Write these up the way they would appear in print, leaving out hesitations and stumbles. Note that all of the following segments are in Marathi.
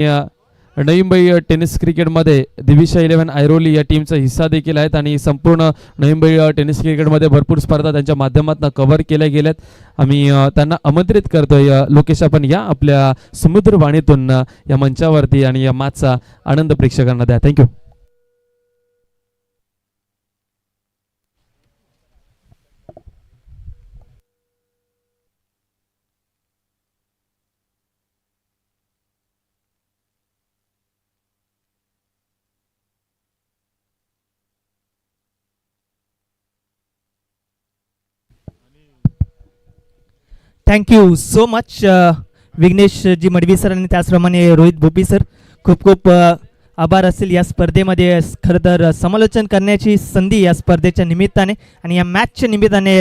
नवी मुंबई टेनिस क्रिकेटमध्ये दिविशा 11 ऐरोली या टीमचा हिस्सा देखील आहेत आणि संपूर्ण नवी मुंबई टेनिस क्रिकेटमध्ये भरपूर स्पर्धा त्यांच्या माध्यमातून कव्हर केल्या गेल्यात. आम्ही त्यांना आमंत्रित करतोय, लोकेश आपण या आपल्या समुद्रवाणीतून या मंचावरती आणि या मॅचचा आनंद प्रेक्षकांना द्या. Thank you. Thank you so much Vighnesh ji Madvi sir आणि त्याचप्रमाणे रोहित भोपी सर. खूप खूप आभार असेल या स्पर्धेमध्ये खरं तर समालोचन करण्याची संधी या स्पर्धेच्या निमित्ताने आणि या मॅचच्या निमित्ताने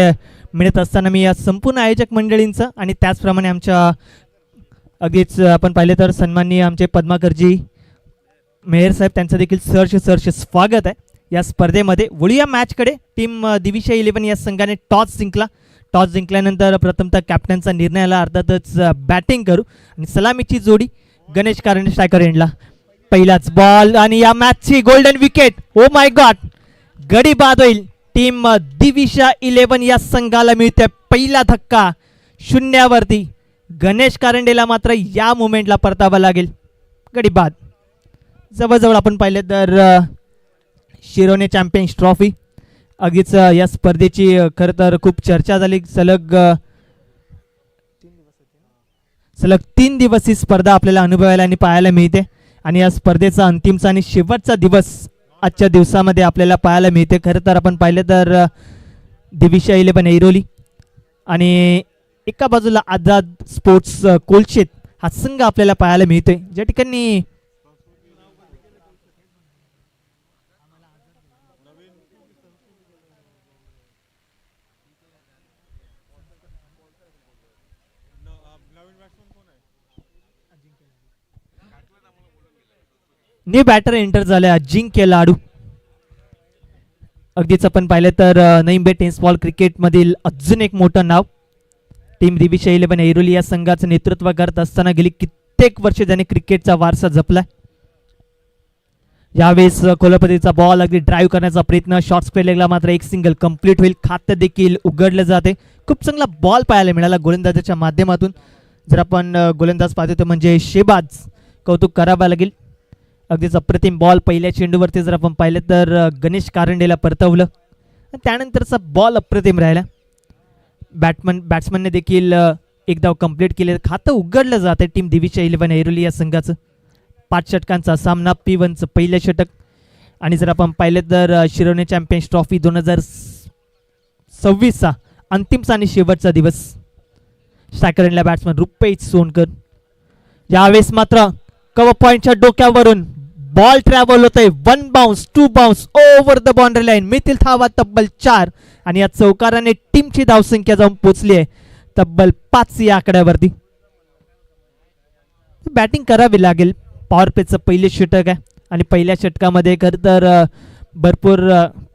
मिळत असताना मी या संपूर्ण आयोजक मंडळींचं आणि त्याचप्रमाणे आमच्या अगदीच आपण पाहिलं तर सन्माननीय आमचे पद्माकरजी मेहर साहेब त्यांचं देखील सहर्ष स्वागत आहे या स्पर्धेमध्ये. वळूया मॅचकडे. टीम दिविशा 11 या संघाने टॉस जिंकल्यानंतर प्रथमतः कॅप्टनचा निर्णयाला अर्थातच बॅटिंग करू आणि सलामीची जोडी गणेश कारंडे स्ट्रायकर एंडला. पहिलाच बॉल आणि या मॅचची golden wicket. Oh my god, गडी बाद होईल. टीम दिविशा 11 या संघाला मिळते पहिला धक्का शून्यावरती. गणेश कारंडेला मात्र या मुमेंटला परतावा लागेल. गडी बाद. जवळजवळ आपण पाहिलं तर शिरोने चॅम्पियन्स ट्रॉफी अगदीच या स्पर्धेची खरं तर खूप चर्चा झाली. सलग 3 दिवस ही स्पर्धा आपल्याला अनुभवायला आणि पाहायला मिळते आणि या स्पर्धेचा अंतिमचा आणि शेवटचा दिवस आजच्या दिवसामध्ये आपल्याला पाहायला मिळते. खरं तर आपण पाहिलं तर दिविशा 11 ऐरोली आणि एका बाजूला आझाद स्पोर्ट्स कोलशेत हा संघ आपल्याला पाहायला मिळतोय, ज्या ठिकाणी न्यू बॅटर एंटर झाले अजिंक्य लाडू. अगदीच आपण पाहिलं तर नवी मुंबई टेनिस बॉल क्रिकेटमधील अजून एक मोठं नाव. टीम दिविशा 11 ऐरोली या संघाचं नेतृत्व करत असताना गेली कित्येक वर्षे त्याने क्रिकेटचा वारसा जपला. यावेळेस कोल्हापुरीचा बॉल अगदी ड्राईव्ह करण्याचा प्रयत्न, शॉर्ट स्क्वेअर लेगला मात्र एक सिंगल कंप्लीट होईल. खातं देखील उघडलं जाते. खूप चांगला बॉल पाहायला मिळाला गोलंदाजाच्या माध्यमातून. जर आपण गोलंदाज पाहतो तर म्हणजे शेबाज, कौतुक करावं लागेल. अगदीच अप्रतिम बॉल पहिल्या चेंडूवरती जर आपण पाहिलं तर गणेश कारंडेला परतवलं. त्यानंतरचा बॉल अप्रतिम राहिला. बॅट्समनने देखील एक धाव कंप्लीट केले. खातं उघडलं जाते टीम दिविशा 11 ऐरोली या संघाचं. 5 षटकांचा सामना, P1चं पहिलं षटक. आणि जर आपण पाहिलं तर शिरोने चॅम्पियन्स ट्रॉफी 2026चा अंतिमचा आणि शेवटचा दिवस. Striker batsman Rupesh Sonkar. यावेळेस मात्र कव्हर पॉइंटच्या डोक्यावरून बॉल ट्रॅव्हल होतोय. 1 bounce 2 bounce over the boundary line. मिळतील धावा तब्बल 4 आणि या चौकाराने टीमची धावसंख्या जाऊन पोचली आहे तब्बल 5 या आकड्यावरती. बॅटिंग करावी लागेल. पॉवर प्लेचं पहिले षटक आहे आणि पहिल्या षटकामध्ये खरं तर भरपूर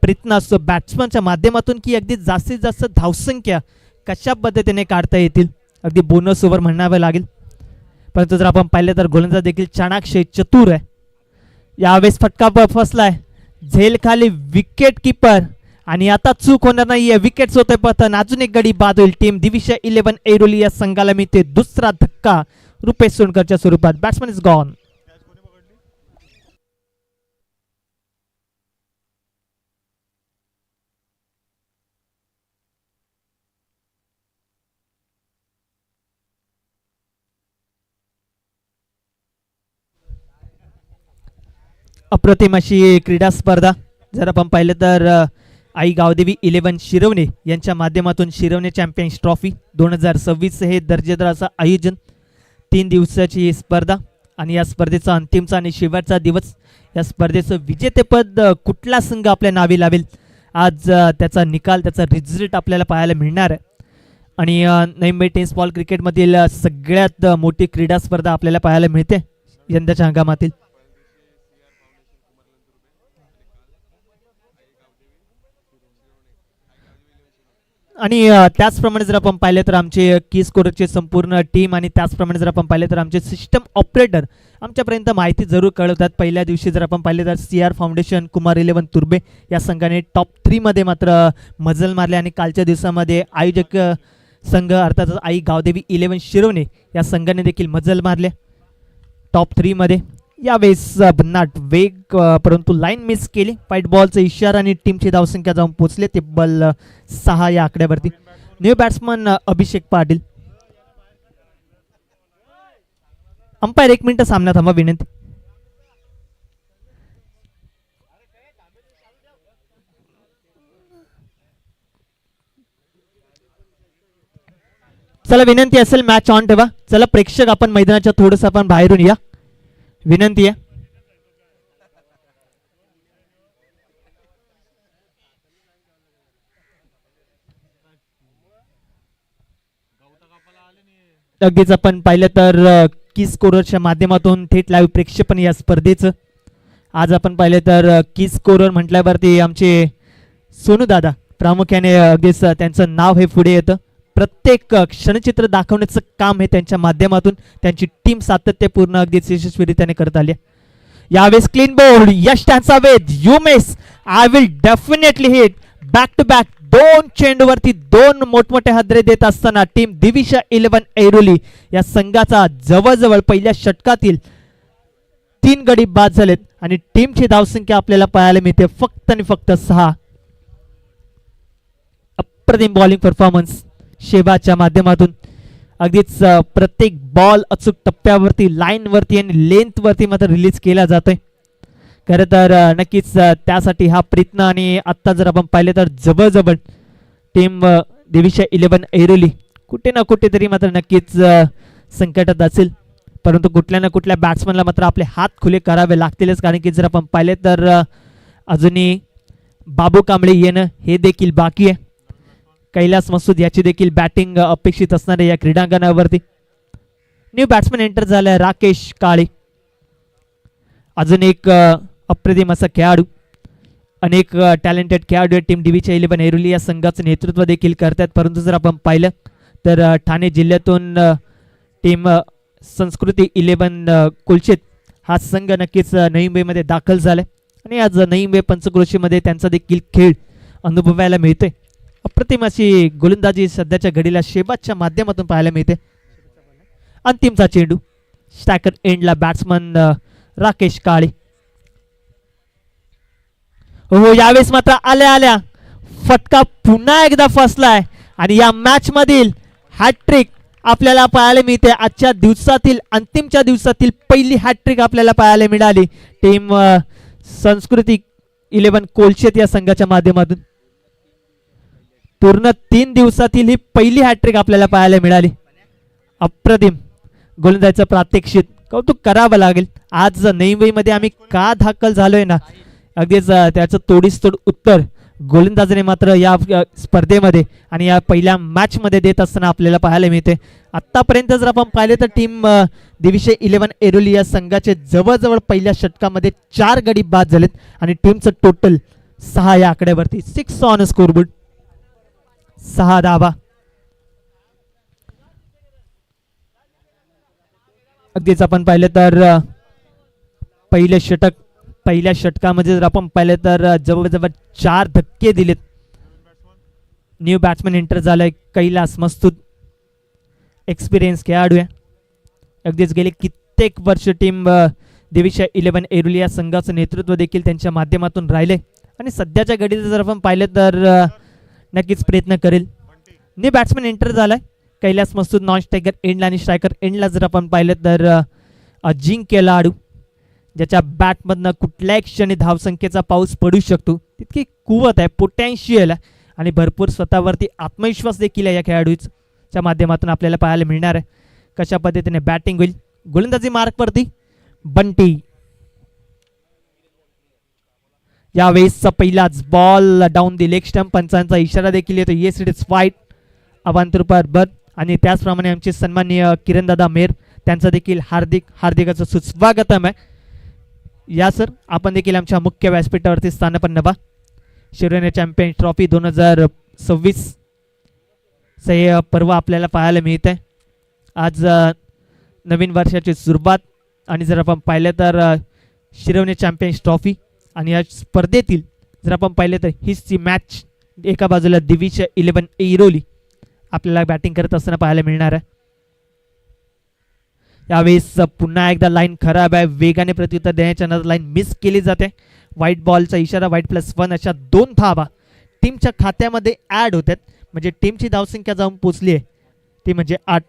प्रयत्न असतो बॅट्समनच्या माध्यमातून की अगदी जास्तीत जास्त धावसंख्या कशा पद्धतीने काढता येतील. अगदी बोनस ओव्हर म्हणावं लागेल. परंतु जर आपण पाहिलं तर गोलंदाज देखील चाणाक्ष चतुर आहे. यावेळेस फटका फसलाय. झेल खाली विकेट किपर आणि आता चूक होणार नाहीये. विकेट्स होते पतन. अजून एक गडी बाद होईल. टीम दिविशा 11 ऐरोली या संघाला मिळते दुसरा धक्का रुपेश सोनकरच्या स्वरूपात. Batsman is gone. अप्रतिम अशी क्रीडा स्पर्धा जर आपण पाहिलं तर आई गावदेवी 11 शिरवणे यांच्या माध्यमातून शिरवणे चॅम्पियन्स ट्रॉफी 2026 हे दर्जेदार असं आयोजन. 3 दिवसाची स्पर्धा आणि या स्पर्धेचा अंतिमचा आणि शेवटचा दिवस. या स्पर्धेचं विजेतेपद कुठला संघ आपल्या नावे लावेल आज त्याचा निकाल, त्याचा रिझल्ट आपल्याला पाहायला मिळणार आहे. आणि नवी मुंबई टेनिस बॉल क्रिकेटमधील सगळ्यात मोठी क्रीडा स्पर्धा आपल्याला पाहायला मिळते यंदाच्या हंगामातील. आणि त्याचप्रमाणे जर आपण पाहिलं तर आमचे की स्कोररचे संपूर्ण टीम आणि त्याचप्रमाणे जर आपण पाहिलं तर आमचे सिस्टम ऑपरेटर आमच्यापर्यंत माहिती जरूर कळवतात. पहिल्या दिवशी जर आपण पाहिलं तर CR फाउंडेशन, कुमार 11 तुर्बे या संघाने टॉप 3 मध्ये मात्र मजल मारले आणि कालच्या दिवसामध्ये आयोजक संघ अर्थातच आई गावदेवी 11 शिरवणे या संघाने देखील मजल मारले टॉप 3 मध्ये. यावेळेस भन्नाट वेग परंतु लाईन मिस केली. व्हाईट बॉलचा इशारा आणि टीमची धावसंख्या जाऊन पोहोचले टेबल 6 या आकड्यावरती. न्यू बॅट्समन अभिषेक पाटील. अंपायर 1 मिनिट सामना थांबा विनंती. चला विनंती असेल मॅच ऑन ठेवा. चला प्रेक्षक आपण मैदानाच्या थोडस आपण बाहेरून या विनंती आहे. अगदीच आपण पाहिलं तर की स्कोररच्या माध्यमातून थेट लाईव्ह प्रेक्षेपण या स्पर्धेचं आज आपण पाहिलं तर की स्कोरर म्हटल्यावरती आमचे सोनू दादा प्रामुख्याने अगदीच त्यांचं नाव हे पुढे येतं. प्रत्येक क्षणचित्र दाखवण्याचं काम हे त्यांच्या माध्यमातून त्यांची टीम सातत्यपूर्ण अगदीच यशस्वीरित्याने करत आली. यावेळेस क्लीन बोल्ड यश त्यांचा वेध you miss I will definitely hit back to back 2 चेंडूवरती 2 मोठमोठे हादरे देत असताना टीम दिविशा 11 ऐरोली या संघाचा जवळजवळ पहिल्या षटकातील 3 गडी बाद झालेत आणि टीमची धावसंख्या आपल्याला पाहायला मिळते फक्त आणि फक्त 6. अप्रतिम बॉलिंग परफॉर्मन्स शेबाच्या माध्यमातून अगदीच प्रत्येक बॉल अचूक टप्प्यावरती लाईनवरती आणि लेंथवरती मात्र रिलीज केला जातोय. खरं तर नक्कीच त्यासाठी हा प्रयत्न आणि आत्ता जर आपण पाहिलं तर जवळजवळ टीम दिविशा 11 ऐरोली कुठे ना कुठेतरी मात्र नक्कीच संकटात असेल. परंतु कुठल्या ना कुठल्या बॅट्समनला मात्र आपले हात खुले करावे लागतीलच. कारण की जर आपण पाहिले तर अजूनही बाबू कांबळे येणं हे देखील बाकी आहे. कैलास मसूद याची देखील बॅटिंग अपेक्षित असणार आहे या क्रीडांगणावरती. न्यू बॅट्समन एंटर झालाय राकेश काळे. अजून एक अप्रतिम असा खेळाडू. अनेक टॅलेंटेड खेळाडू टीम दिविशा 11 ऐरोली या संघाचं नेतृत्व देखील करतात. परंतु जर आपण पाहिलं तर ठाणे जिल्ह्यातून टीम संस्कृती 11 कुलचित हा संघ नक्कीच नवी मुंबईमध्ये दाखल झालाय आणि आज नवी मुंबई पंचक्रोशीमध्ये त्यांचा देखील खेळ अनुभवायला मिळतोय. अप्रतिम अशी गोलंदाजी सध्याच्या घडीला शेबाजच्या माध्यमातून पाहायला मिळते. अंतिमचा चेंडू स्टॅकर एंडला बॅट्समन राकेश काळे. हो यावेळेस मात्र आल्या फटका पुन्हा एकदा फसलाय आणि या मॅच मधील हॅट्रिक आपल्याला पाहायला मिळते. आजच्या दिवसातील अंतिमच्या दिवसातील पहिली हॅट्रिक आपल्याला पाहायला मिळाली टीम संस्कृती 11 कोलशेत या संघाच्या माध्यमातून. पूर्ण 3 दिवसातील ही पहिली हॅट्रिक आपल्याला पाहायला मिळाली. अप्रतिम गोलंदाजीचं प्रात्यक्षिक कौतुक करावं लागेल. आज नवी मुंबईमध्ये आम्ही का दाखल झालोय ना अगदीच त्याचं तोडीस तोड उत्तर गोलंदाजीने मात्र या स्पर्धेमध्ये आणि या पहिल्या मॅच मध्ये देत असताना आपल्याला पाहायला मिळते. आतापर्यंत जर आपण पाहिले तर टीम दिविशा 11 ऐरोली या संघाचे जवळजवळ पहिल्या षटकामध्ये 4 गडी बाद झालेत आणि टीमचं टोटल 6 या आकड्यावरती 6 ऑन स्कोरबोर्ड 6 धावा. अगदीच आपण पाहिलं तर पहिल्या षटकामध्ये जर आपण पाहिलं तर जवळजवळ 4 धक्के दिलेत. न्यू बॅट्समन एंटर झालाय कैलास मस्तूद. एक्सपिरियन्स खेळाडू आहे. अगदीच गेले कित्येक वर्ष टीम दिविशा 11 ऐरोली या संघाचं नेतृत्व देखील त्यांच्या माध्यमातून राहिले आणि सध्याच्या घडीला जर आपण पाहिलं तर नक्कीच प्रयत्न करेल. न्यू बॅट्समन एंटर झालाय कैलास मस्तूद. नॉन स्ट्रायकर एंडला आणि स्ट्रायकर एंडला जर आपण पाहिलं तर अजिंक्य लाडू ज्याच्या बॅटमधनं कुठल्याही क्षणी धावसंख्येचा पाऊस पडू शकतो. तितकी कुवत आहे, पोटॅन्शियल आहे आणि भरपूर स्वतःवरती आत्मविश्वास देखील आहे या खेळाडूच्या माध्यमातून आपल्याला पाहायला मिळणार आहे. कशा पद्धतीने बॅटिंग होईल. गोलंदाजी मार्कवरती बंटी. यावेळेसचा पहिलाच ball down the leg stump. पंचांचा इशारा देखील येतो. येस इट इज फाईट अवांतरपर बद आणि त्याचप्रमाणे आमचे सन्माननीय किरणदादा मेर त्यांचं देखील हार्दिक असं सुस्वागतम आहे. या सर आपण देखील आमच्या मुख्य व्यासपीठावरती स्थान पण नभा. शिवराय चॅम्पियन ट्रॉफी 2026 हे पर्व आपल्याला पाहायला मिळत आहे. आज नवीन वर्षाची सुरुवात आणि जर आपण पाहिलं तर शिरवणे चॅम्पियन्स ट्रॉफी आणि या स्पर्धेतील जर आपण पाहिलं तर हीच ती मॅच. एका बाजूला दिविश 11 ऐरोली आपल्याला बॅटिंग करत असताना पाहायला मिळणार आहे. यावेळेस पुन्हा एकदा लाईन खराब आहे. वेगाने प्रत्युत्तर देण्याच्या नंतर लाईन मिस केली जाते. व्हाईट बॉलचा इशारा, व्हाईट +1 अशा 2 धावा टीमच्या खात्यामध्ये ॲड होतात. म्हणजे टीमची धावसंख्या जाऊन पोचली आहे ती म्हणजे 8.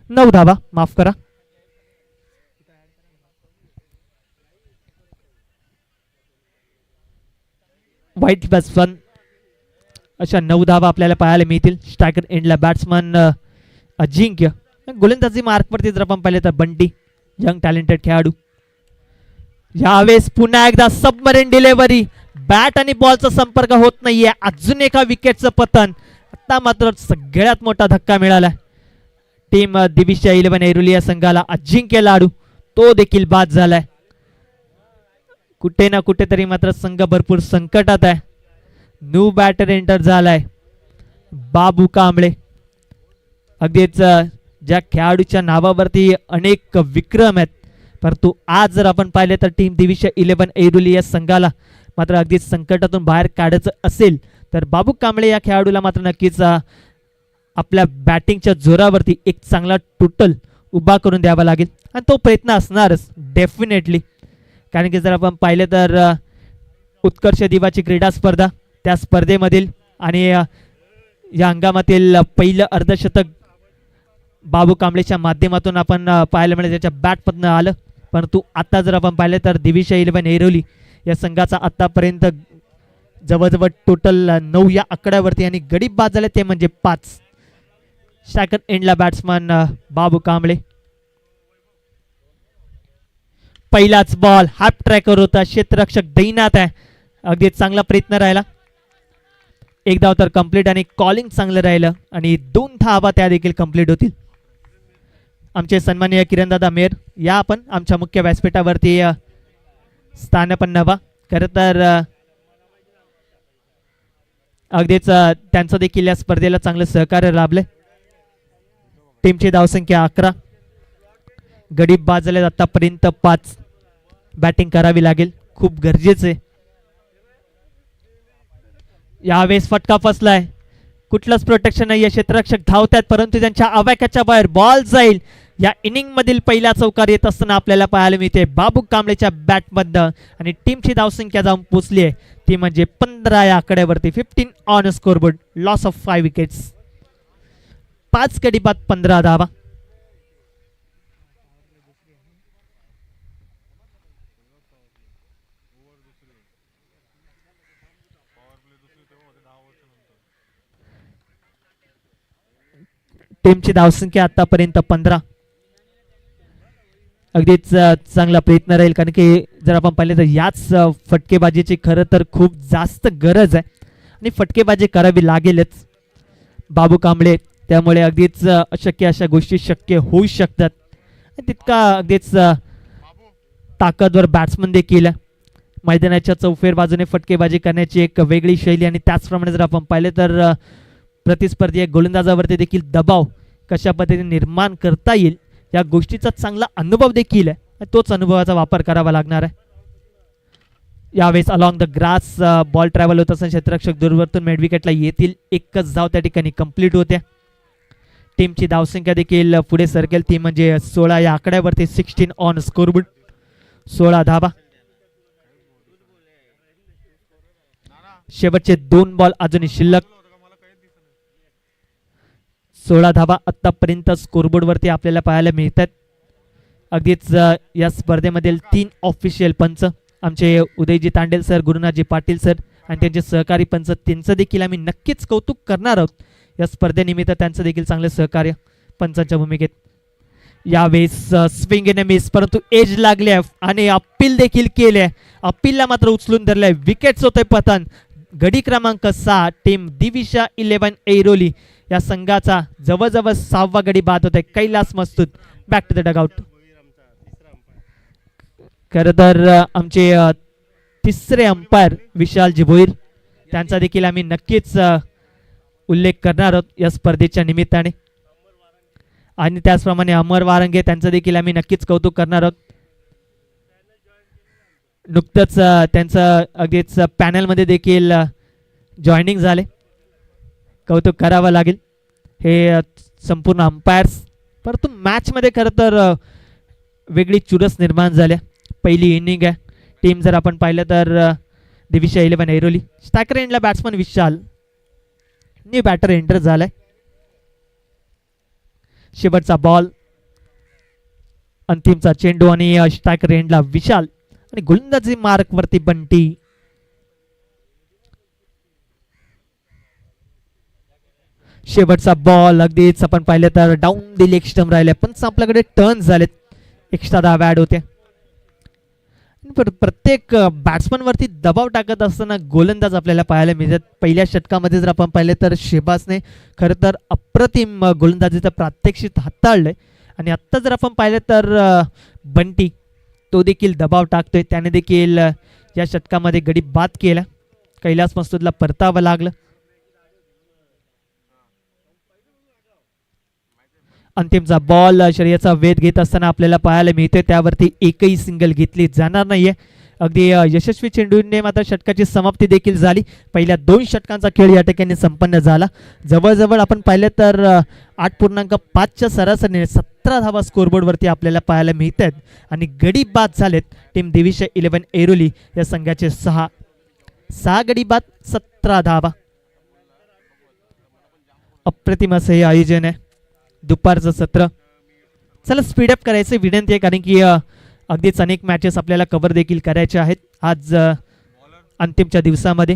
9 धावा, माफ करा. व्हाईट +1 अशा 9 धावा आपल्याला पाहायला मिळतील. स्ट्रायकर एंडला बॅट्समन अजिंक्य. गोलंदाजी मार्कवरती जर आपण पाहिले तर बंटी, यंग टॅलेंटेड खेळाडू. यावेळेस पुन्हा एकदा सबमरीन डिलेव्हरी. बॅट आणि बॉलचा संपर्क होत नाहीये. अजून एका विकेटचं पतन. आता मात्र सगळ्यात मोठा धक्का मिळाला टीम दिविश 11 ऐरोली या संघाला. अजिंक्य लाडू तो देखील बाद झालाय. कुठे ना कुठेतरी मात्र संघ भरपूर संकटात आहे. न्यू बॅटर एंटर झालाय बाबू कांबळे. अगदीच ज्या खेळाडूच्या नावावरती अनेक विक्रम आहेत, परंतु आज जर आपण पाहिले तर टीम दिविश 11 ऐरोली या संघाला मात्र अगदीच संकटातून बाहेर काढायचं असेल तर बाबू कांबळे या खेळाडूला मात्र नक्कीच आपल्या बॅटिंगच्या जोरावरती एक चांगला टोटल उभा करून द्यावा लागेल आणि तो प्रयत्न असणारच डेफिनेटली. कारण की जर आपण पाहिलं तर उत्कर्ष दिवाची क्रीडा स्पर्धा, त्या स्पर्धेमधील आणि या हंगामातील पहिलं अर्धशतक बाबू कांबळेच्या माध्यमातून आपण पाहायला मिळेल, त्याच्या बॅटमधनं आलं. परंतु आता जर आपण पाहिलं तर दिविश 11 ऐरोली या संघाचा आतापर्यंत जवळजवळ टोटल 9 या आकड्यावरती आणि गडी बाद झाले ते म्हणजे 5. स्ट्रायकर एंडला बॅट्समन बाबू कांबळे. पहिलाच बॉल हाफ ट्रॅकर होता. क्षेत्ररक्षक दैनात आहे. अगदी चांगला प्रयत्न राहिला. एक धाव तर कंप्लीट आणि कॉलिंग चांगलं राहिलं आणि 2 धावा त्या देखील कंप्लीट होतील. आमचे सन्माननीय किरणदादा मेयर या आपण आमच्या मुख्य व्यासपीठावरती स्थानपन्न व्हा. खरं तर अगदीच त्यांचं देखील या स्पर्धेला चांगलं सहकार्य लाभले. टीमची धावसंख्या 11, गडी बाद झाले आतापर्यंत 5. बॅटिंग करावी लागेल, खूप गरजेचे. यावेळेस फटका फसलाय. कुठलंच प्रोटेक्शन नाही. क्षेत्ररक्षक धावतात परंतु त्यांच्या आवाक्याच्या बाहेर बॉल जाईल. या इनिंग मधील पहिला चौकार येत असताना आपल्याला पाहायला मिळते बाबू कांबळेच्या बॅटमधनं आणि टीमची धावसंख्या जाऊन पोचली आहे ती म्हणजे 15 या आकड्यावरती. 15 on scoreboard. Loss of 5 wickets. 5 गडी बाद 15 धावा. टीमची धावसंख्या आतापर्यंत 15. अगदीच चांगला प्रयत्न राहील कारण की जर आपण पाहिले तर याच फटकेबाजीची खरं तर खूप जास्त गरज आहे आणि फटकेबाजी करावी लागेलच बाबू कांबळे. त्यामुळे अगदीच अशक्य अशा गोष्टी शक्य होऊ शकतात. तितका अगदीच ताकदवर बॅट्समन देखील मैदानाच्या चौफेर बाजूने फटकेबाजी करण्याची एक वेगळी शैली आणि त्याचप्रमाणे जर आपण पाहिले तर प्रतिस्पर्धी गोलंदाजावरती देखील दबाव कशा पद्धतीने निर्माण करता येईल या गोष्टीचा चांगला अनुभव देखील आहे. तोच अनुभवाचा वापर करावा लागणार आहे. यावेळेस along the grass ball travel होत असताना क्षेत्ररक्षक दूरवरतून मिड विकेटला येतील. एकच धाव त्या ठिकाणी कंप्लीट होते. टीमची धावसंख्या देखील पुढे सरकेल ती म्हणजे 16 या आकड्यावरती. 16 ऑन स्कोरबोर्ड. 16 धावा. शेवटचे 2 बॉल अजूनही शिल्लक. 16 धावा आतापर्यंत स्कोरबोर्ड वरती आपल्याला पाहायला मिळतात. अगदीच या स्पर्धेमधील 3 ऑफिशियल पंच आमचे उदयजी तांडेल सर, गुरुनाथजी पाटील सर आणि त्यांचे सहकारी पंच, त्यांचं देखील आम्ही नक्कीच कौतुक करणार आहोत. या स्पर्धेनिमित्त त्यांचं देखील चांगलं सहकार्य पंचांच्या भूमिकेत. यावेळेस स्विंग इन मिस परंतु एज लागले आणि अपील देखील केले. अपीलला मात्र उचलून धरले. विकेट्स होते पतन. गडी क्रमांक 6 टीम दिविश 11 ऐरोली या संघाचा जवळजवळ 6वा गडी बाद होते. Kailas Mastud back to the dugout. खरं तर आमचे तिसरे अंपायर विशालजी भोईर त्यांचा देखील आम्ही नक्कीच उल्लेख करणार आहोत या स्पर्धेच्या निमित्ताने. आणि त्याचप्रमाणे अमर वारंगे त्यांचं देखील आम्ही नक्कीच कौतुक करणार आहोत. नुकतंच त्यांचं अगदीच पॅनलमध्ये देखील जॉईनिंग झाले, कौतुक करावं लागेल हे संपूर्ण अंपायर्स. परंतु मॅचमध्ये खरं तर वेगळी चुरस निर्माण झाल्या. पहिली इनिंग आहे टीम जर आपण पाहिलं तर दिविशा 11 ऐरोली. स्टॅकर एंडला बॅट्समन विशाल, न्यू बॅटर एंटर झालाय. शेवटचा बॉल, अंतिमचा चेंडू आणि स्टॅकर एंडला विशाल आणि गोलंदाजी मार्क वरती बंटी. शेवटचा बॉल अगदीच आपण पाहिलं तर डाऊन द लेग स्टंप राहिले, पण आपल्याकडे टर्न झालेत, एक्स्ट्रा 10 ॲड होते. प्रत्येक बॅट्समन वरती दबाव टाकत असताना गोलंदाज आपल्याला पाहायला मिळतात. पहिल्या षटकामध्ये जर आपण पाहिलं तर शेबाजने खरं तर अप्रतिम गोलंदाजीचं प्रात्यक्षिक हाताळलंय. आणि आत्ता जर आपण पाहिलं तर बंटी तो देखील दबाव टाकतोय. त्याने देखील या षटकामध्ये गडी बाद केला, कैलास मस्तूदला परतावं लागलं. अंतिमचा बॉल शर्यतीचा वेध घेत असताना आपल्याला पाहायला मिळतोय, त्यावरती एकही सिंगल घेतली जाणार नाहीये. अगदी यशस्वी चेंडूने मात्र षटकाची समाप्ती देखील झाली. पहिल्या 2 षटकांचा खेळ या ठिकाणी संपन्न झाला. जवळजवळ आपण पाहिलं तर 8.5च्या सरासरीने 17 धावा स्कोरबोर्डवरती आपल्याला पाहायला मिळत आहेत. आणि गडी बाद झालेत टीम दिविशा 11 ऐरोली या संघाचे 6 गडी बाद 17 धावा. अप्रतिम असं हे आयोजन आहे, दुपारचं सत्र. चला स्पीडअप करायचं विनंती आहे, कारण की अगदीच अनेक मॅचेस आपल्याला कव्हर देखील करायचे आहेत आज अंतिमच्या दिवसामध्ये.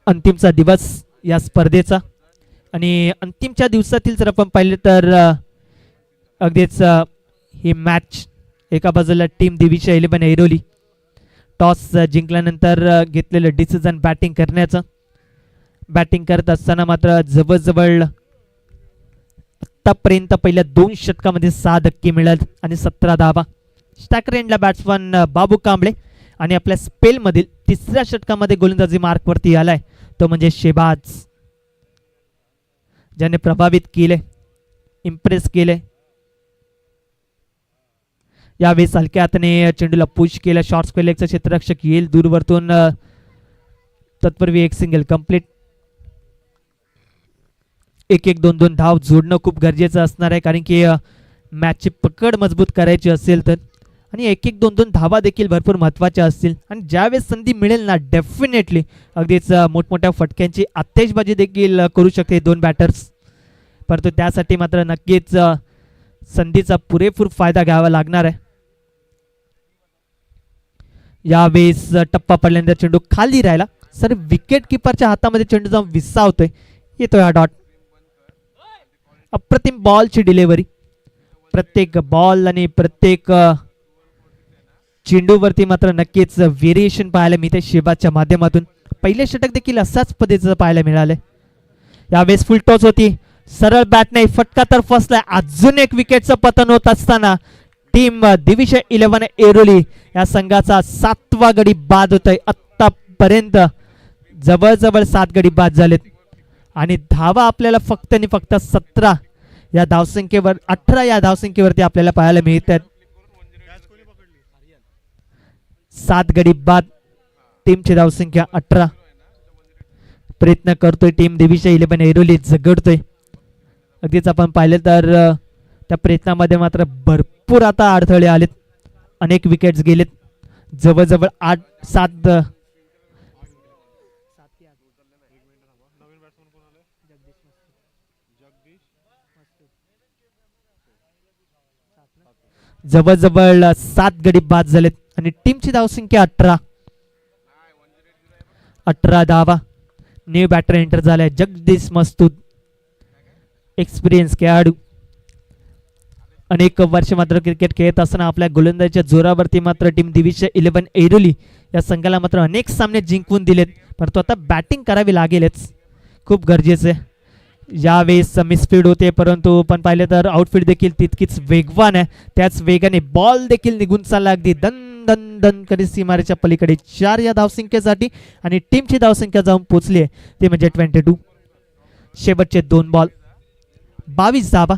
अंतिमचा दिवस या स्पर्धेचा आणि अंतिमच्या दिवसातील जर आपण पाहिलं तर अगदीच ही मॅच एका बाजूला टीम दिविशा 11 ऐरोली टॉस जिंकल्यानंतर घेतलेलं डिसिजन बॅटिंग करण्याचं. बॅटिंग करत असताना मात्र जवळजवळ आतापर्यंत पहिल्या 2 षटकामध्ये 6 धक्के मिळाले आणि 17 धावा. स्टॅकर एंडला बॅट्समन बाबू कांबळे आणि आपल्या स्पेलमधील 3ऱ्या षटकामध्ये गोलंदाजी मार्कवरती आलाय तो म्हणजे शेबाज, ज्याने प्रभावित केले, इम्प्रेस केले. यावेळेस हलक्या हाताने चेंडूला पुश केला. शॉर्ट स्क्वेअर लेगचा क्षेत्ररक्षक येईल दूरवरतून, तत्पूर्वी एक सिंगल कंप्लीट. 1-1, 2-2 धाव जोडणं खूप गरजेचं असणार आहे, कारण की मॅचची पकड मजबूत करायची असेल तर. आणि 1-1, 2-2 धावा देखील भरपूर महत्त्वाच्या असतील. आणि ज्यावेळेस संधी मिळेल ना, डेफिनेटली अगदीच मोठमोठ्या फटक्यांची आतिषबाजी देखील करू शकते 2 बॅटर्स. परंतु त्यासाठी मात्र नक्कीच संधीचा पुरेपूर फायदा घ्यावा लागणार आहे. यावेळेस टप्पा पडल्यानंतर चेंडू खाली राहिला, सर विकेट किपरच्या हातामध्ये चेंडू जाऊन विसावतोय, येतोय हा डॉट. अप्रतिम बॉलची डिलिव्हरी, प्रत्येक बॉल आणि प्रत्येक चेंडूवरती मात्र नक्कीच व्हेरिएशन पाहायला मिळते शेबाजच्या माध्यमातून. पहिले षटक देखील असाच पद्धतीचं पाहायला मिळाले. यावेळेस फुल टॉस होती, सरळ बॅट नाही, फटका तर फसलाय. अजून एक विकेटचं पतन होत असताना टीम दिविशा 11 ऐरोली या संघाचा 7वा गडी बाद होतोय. आतापर्यंत जवळजवळ 7 गडी बाद झालेत आणि धावा आपल्याला फक्त आणि फक्त 17 या धावसंख्येवर 18 या धावसंख्येवरती आपल्याला पाहायला मिळत आहेत. 7 गडी बाद, टीमची धावसंख्या 18. प्रयत्न करतोय टीम दिविशा 11 ऐरोली, झगडतोय. अगदीच आपण पाहिलं तर त्या प्रयत्नामध्ये मात्र भरपूर आता अडथळे आलेत, अनेक विकेट्स गेलेत. जवळजवळ 8-7 जवळजवळ 7 गडी बाद झालेत आणि टीमची धावसंख्या 18 धावा. न्यू बॅटर एंटर झालाय जगदीश मस्तूद, एक्सपिरियन्स खेळाडू. अनेक वर्ष मात्र क्रिकेट खेळत असताना आपल्या गोलंदाजीच्या जोरावरती मात्र टीम दिविशा 11 ऐरोली या संघाला मात्र अनेक सामने जिंकवून दिलेत. परंतु आता बॅटिंग करावी लागेलच, खूप गरजेचं आहे. यावेळेस मिसफीड होते, परंतु पण पाहिलं तर आउटफील्ड देखील तितकीच वेगवान आहे. त्याच वेगाने बॉल देखील निघून चालला अगदी दन दन दन कधी सीमारेच्या पलीकडे 4 या धावसंख्येसाठी आणि टीमची धावसंख्या जाऊन पोहोचली आहे ते म्हणजे 22. शेवटचे 2 बॉल 22 धावा.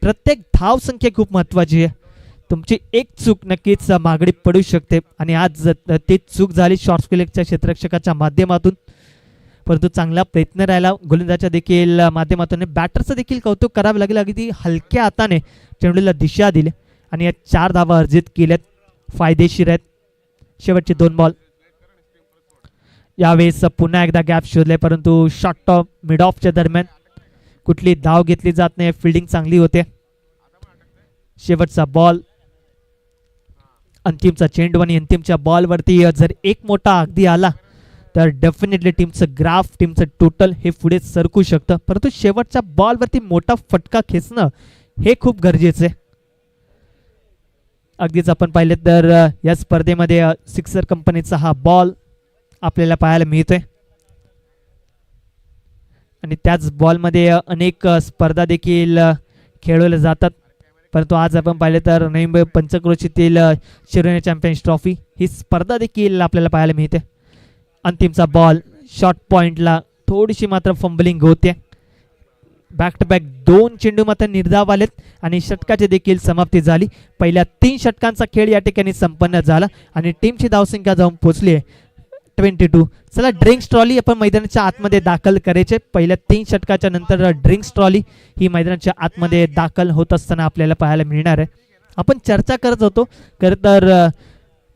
प्रत्येक धावसंख्या खूप महत्वाची आहे. तुमची एक चूक नक्कीच मागडी पडू शकते आणि आज ती चूक झाली शॉर्ट स्क्वेअरच्या क्षेत्ररक्षकाच्या माध्यमातून, परंतु चांगला प्रयत्न राहिला गोलंदाजाच्या देखील माध्यमातून. बॅटरचं देखील कौतुक करावं लागेल, अगदी हलक्या हाताने चेंडूला दिशा दिली आणि या 4 धावा अर्जित केल्यात, फायदेशीर आहेत. शेवटचे 2 बॉल. यावेळेस पुन्हा एकदा गॅप शोधले, परंतु शॉर्ट ऑफ मिड ऑफच्या दरम्यान कुठली धाव घेतली जात नाही. फिल्डिंग चांगली होते. शेवटचा बॉल, अंतिमचा चेंडू आणि अंतिमच्या बॉलवरती जर एक मोठा अगदी आला तर डेफिनेटली टीमचं ग्राफ, टीमचं टोटल हे पुढे सरकू शकतं, परंतु शेवटच्या बॉलवरती मोठा फटका खेचणं हे खूप गरजेचं आहे. अगदीच आपण पाहिलं तर या स्पर्धेमध्ये सिक्सर कंपनीचा हा बॉल आपल्याला पाहायला मिळतोय आणि त्याच बॉलमध्ये अनेक स्पर्धा देखील खेळवल्या जातात, परंतु आज आपण पाहिलं तर नवी पंचक्रोशीतील शिरोने चॅम्पियन्स ट्रॉफी ही स्पर्धा देखील आपल्याला पाहायला मिळते. अंतिमचा बॉल शॉर्ट पॉइंटला थोडीशी मात्र फंबलिंग होते. बॅक टू बॅक 2 चेंडू मात्र निर्धाव आलेत आणि षटकाची देखील समाप्ती झाली. पहिल्या 3 षटकांचा खेळ या ठिकाणी संपन्न झाला आणि टीमची धावसंख्या जाऊन पोहोचली आहे 22. चला ड्रिंक्स ट्रॉली आपण मैदानाच्या आतमध्ये दाखल करायचे. पहिल्या 3 षटकाच्या नंतर ड्रिंक्स ट्रॉली ही मैदानाच्या आतमध्ये दाखल होत असताना आपल्याला पाहायला मिळणार आहे. आपण चर्चा करत होतो खरं तर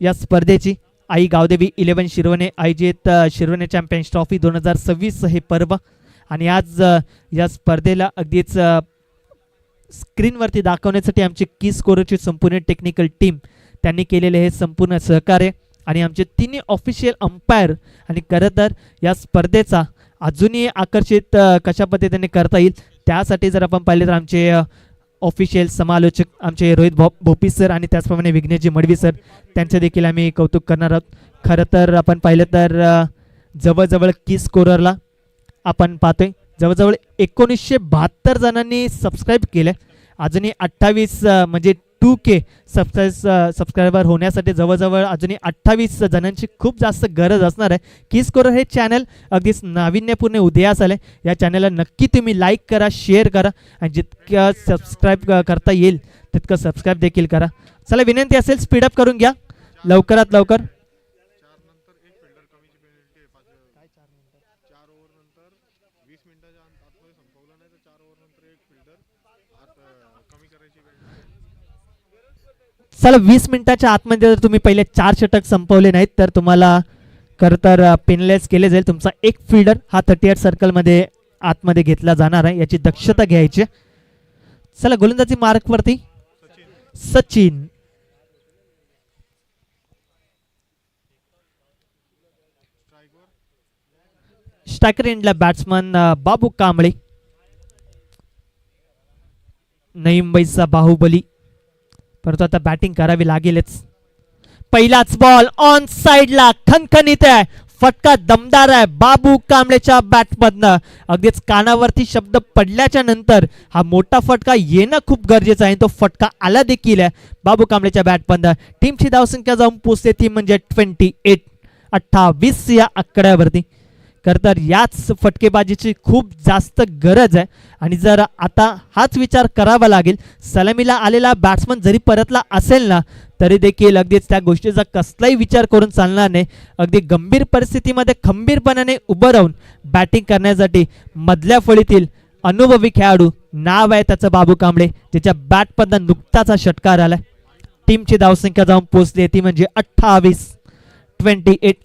या स्पर्धेची. आई गावदेवी 11 शिरवणे आयोजित शिरवणे चॅम्पियन्स ट्रॉफी 2026 हे पर्व आणि आज या स्पर्धेला अगदीच स्क्रीनवरती दाखवण्यासाठी आमची की स्कोरची संपूर्ण टेक्निकल टीम त्यांनी केलेले हे संपूर्ण सहकार्य आणि आमचे 3 ऑफिशियल अंपायर आणि खरं तर या स्पर्धेचा अजूनही आकर्षित कशा पद्धतीने करता येईल त्यासाठी जर आपण पाहिले तर आमचे ऑफिशियल समालोचक आमचे रोहित भोपी सर आणि त्याचप्रमाणे विघ्नेशजी मडवी सर त्यांचे देखील आम्ही कौतुक करणार आहोत. खरं तर आपण पाहिलं तर जवळजवळ की स्कोररला आपण पाहतोय जवळजवळ 1972 जणांनी सबस्क्राईब केलं. अजूनही 28 म्हणजे 2K सबस्क्रायबर होण्यासाठी जवळजवळ अजूनही 28 जणांची खूप जास्त गरज असणार आहे. की स्कोरर हे चॅनल अगदीच नाविन्यपूर्ण उदयास आलं. या चॅनलला नक्की तुम्ही लाईक करा, शेअर करा आणि जितकं सबस्क्राईब करता येईल तितकं सबस्क्राईब देखील करा. चला विनंती असेल स्पीडअप करून घ्या लवकरात लवकर. चला 20 मिनिटाच्या आतमध्ये जर तुम्ही पहिले 4 षटक संपवले नाहीत तर तुम्हाला खरं तर पेनलाइज केले जाईल. तुमचा एक फिल्डर हा 38 सर्कलमध्ये आतमध्ये घेतला जाणार आहे, याची दक्षता घ्यायची. चला गोलंदाजी मार्कवरती सचिन. स्ट्रायकर एंडला बॅट्समन बाबू कांबळे. नवी मुंबईचा बाहुबली, परंतु आता बॅटिंग करावी लागेलच. पहिलाच बॉल ऑन साइडला खणखणीत आहे, फटका दमदार आहे बाबू कांबळेच्या बॅटमधनं. अगदीच कानावरती शब्द पडल्याच्या नंतर हा मोठा फटका येणं खूप गरजेचं आहे. तो फटका आला देखील आहे बाबू कांबळेच्या बॅटमधनं. टीमची धावसंख्या जाऊन पोचते ती म्हणजे 28 या आकड्यावरती. खरं तर याच फटकेबाजीची खूप जास्त गरज आहे आणि जर आता हाच विचार करावा लागेल. सलामीला आलेला बॅट्समन जरी परतला असेल ना तरी देखील अगदीच त्या गोष्टीचा कसलाही विचार करून चालणार नाही. अगदी गंभीर परिस्थितीमध्ये खंबीरपणाने उभं राहून बॅटिंग करण्यासाठी मधल्या फळीतील अनुभवी खेळाडू नाव आहे त्याचं बाबू कांबळे, ज्याच्या बॅटमधनं नुकताच हा षटकार आलाय. टीमची धावसंख्या जाऊन पोहोचली ती म्हणजे 28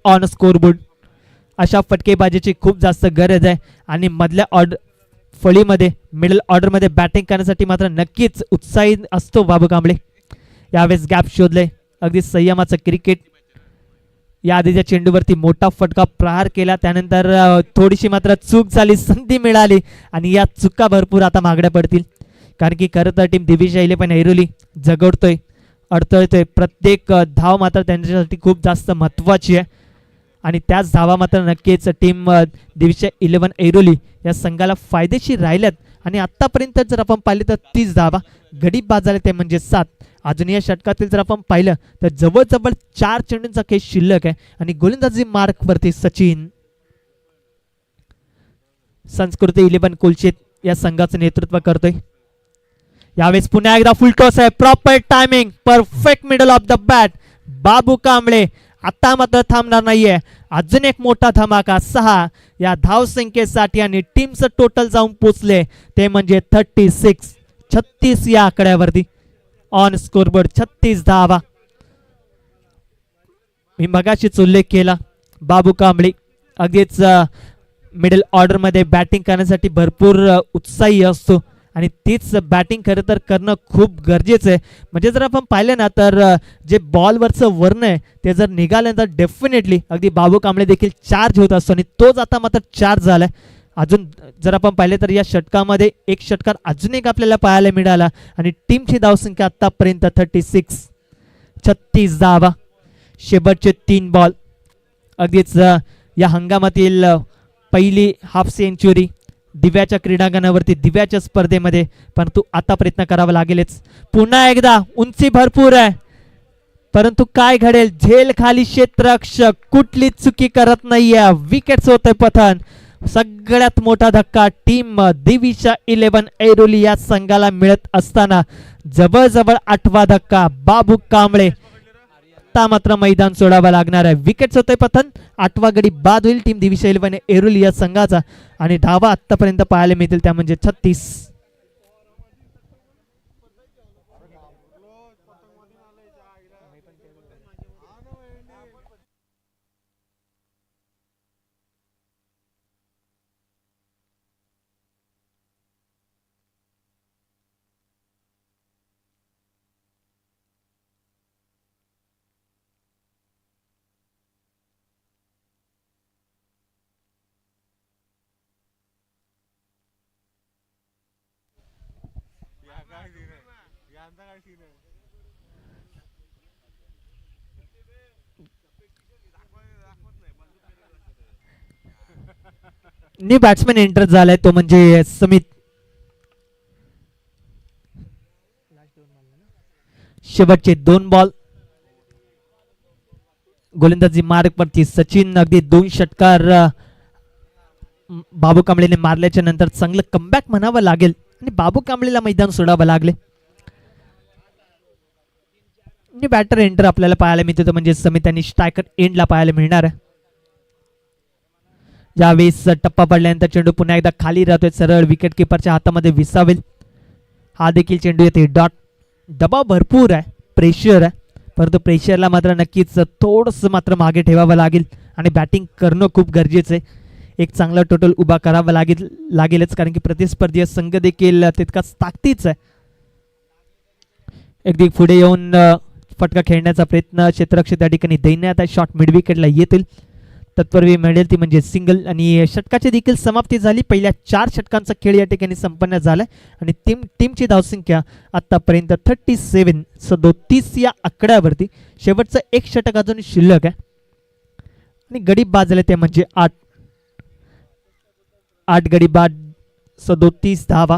ऑन स्कोरबोर्ड. अशा फटकेबाजीची खूप जास्त गरज आहे आणि मधल्या फळीमध्ये मिडल ऑर्डरमध्ये बॅटिंग करण्यासाठी मात्र नक्कीच उत्साही असतो बाबू कांबळे. यावेळेस गॅप शोधले, अगदी संयमाचं क्रिकेट. या आधीच्या चेंडूवरती मोठा फटका प्रहार केला, त्यानंतर थोडीशी मात्र चूक झाली, संधी मिळाली आणि या चुका भरपूर आता मागण्या पडतील. कारण की खरं तर टीम दिविजय 11 ऐरोली झगडतोय, अडथळतोय. प्रत्येक धाव मात्र त्यांच्यासाठी खूप जास्त महत्त्वाची आहे आणि त्याच धावा मात्र नक्कीच टीम दिविजय 11 ऐरोली या संघाला फायदेशीर राहिल्यात. आणि आत्तापर्यंत जर आपण पाहिले तर 30 धावा, गडी बाद झाले ते म्हणजे 7. अजून या षटकातील जर आपण पाहिलं तर जवळजवळ 4 चेंडूंचा खेळ शिल्लक आहे. आणि गोलंदाजी मार्कवरती सचिन. संस्कृती 11 कुलचित या संघाचं नेतृत्व करतोय. यावेळेस पुन्हा एकदा फुल टॉस आहे, proper timing, perfect middle of the bat. Babu Kamble आता मात्र थांबणार नाहीये. अजून एक मोठा धमाका 6 या धावसंख्येसाठी आणि टीमचं टोटल जाऊन पोचले ते म्हणजे 36 या आकड्यावरती ऑन स्कोरबोर्ड. 36 धावा. मी मगाशीच उल्लेख केला, बाबू कांबळे अगदीच मिडल ऑर्डरमध्ये बॅटिंग करण्यासाठी भरपूर उत्साही असतो आणि तीच बॅटिंग खरं तर करणं खूप गरजेचं आहे. म्हणजे जर आपण पाहिलं ना तर जे बॉलवरचं वर्ण आहे ते जर निघालं तर डेफिनेटली अगदी बाबू कांबळे देखील चार्ज होत असतो आणि तोच आता मात्र चार्ज झालाय. अजून जर आपण पाहिले तर या षटकामध्ये एक षटकार अजून एक आपल्याला पाहायला मिळाला आणि टीमची धावसंख्या आतापर्यंत 36 धावा. शेवटचे 3 बॉल. अगदीच या हंगामातील पहिली हाफ सेंचुरी दिव्याच्या क्रीडांगणावरती, दिव्याच्या स्पर्धेमध्ये, परंतु आता प्रयत्न करावा लागेलच. पुन्हा एकदा उंची भरपूर आहे, परंतु काय घडेल, झेल खाली क्षेत्ररक्षक कुठली चुकी करत नाहीये. विकेट्स होते पतन. सगळ्यात मोठा धक्का टीम दिविजय 11 ऐरोली या संघाला मिळत असताना जवळजवळ 8वा धक्का. बाबू कांबळे आता मात्र मैदान सोडावं लागणार आहे. विकेट्स होते पतन. 8वा गडी बाद होईल टीम दिविजय 11 ऐरोली या संघाचा आणि धावा आतापर्यंत पाहायला मिळतील त्या म्हणजे 36. न्यू बॅट्समॅन एंटर झालाय तो म्हणजे समित. शेवटचे 2 बॉल. गोलंदाजी मार्क वरती सचिन. अगदी 2 षटकार बाबू कांबळेने मारल्याच्या नंतर चांगलं कमबॅक म्हणावं लागेल आणि बाबू कांबळेला मैदान सोडावं लागले. बॅटर एंटर आपल्याला पाहायला मिळतो म्हणजे समित आणि स्ट्रायकर एंडला पाहायला मिळणार आहे. ज्यावेळेस टप्पा पडल्यानंतर चेंडू पुन्हा एकदा खाली राहतोय, सरळ विकेट किपरच्या हातामध्ये विसावेल. हा देखील चेंडू येते डॉट. दबाव भरपूर आहे, प्रेशर आहे, परंतु प्रेशरला मात्र नक्कीच थोडंसं मात्र मागे ठेवावं लागेल आणि बॅटिंग करणं खूप गरजेचं आहे. एक चांगला टोटल उभा करावा लागेलच कारण की प्रतिस्पर्धी संघ देखील तितकाच ताकदीच आहे. अगदी पुढे येऊन फटका खेळण्याचा प्रयत्न क्षेत्ररक्षक त्या ठिकाणी देण्यात आहे. शॉट मिड विकेटला येतील, तत्पूर्वी मिळेल ती म्हणजे सिंगल आणि षटकाची देखील समाप्ती झाली. पहिल्या 4 षटकांचा खेळ या ठिकाणी संपन्न झालाय आणि टीमची धावसंख्या आतापर्यंत 37 या आकड्यावरती. शेवटचं एक षटक अजून शिल्लक आहे आणि गडी बाद झाले ते म्हणजे 8 गडी बाद. 37 धावा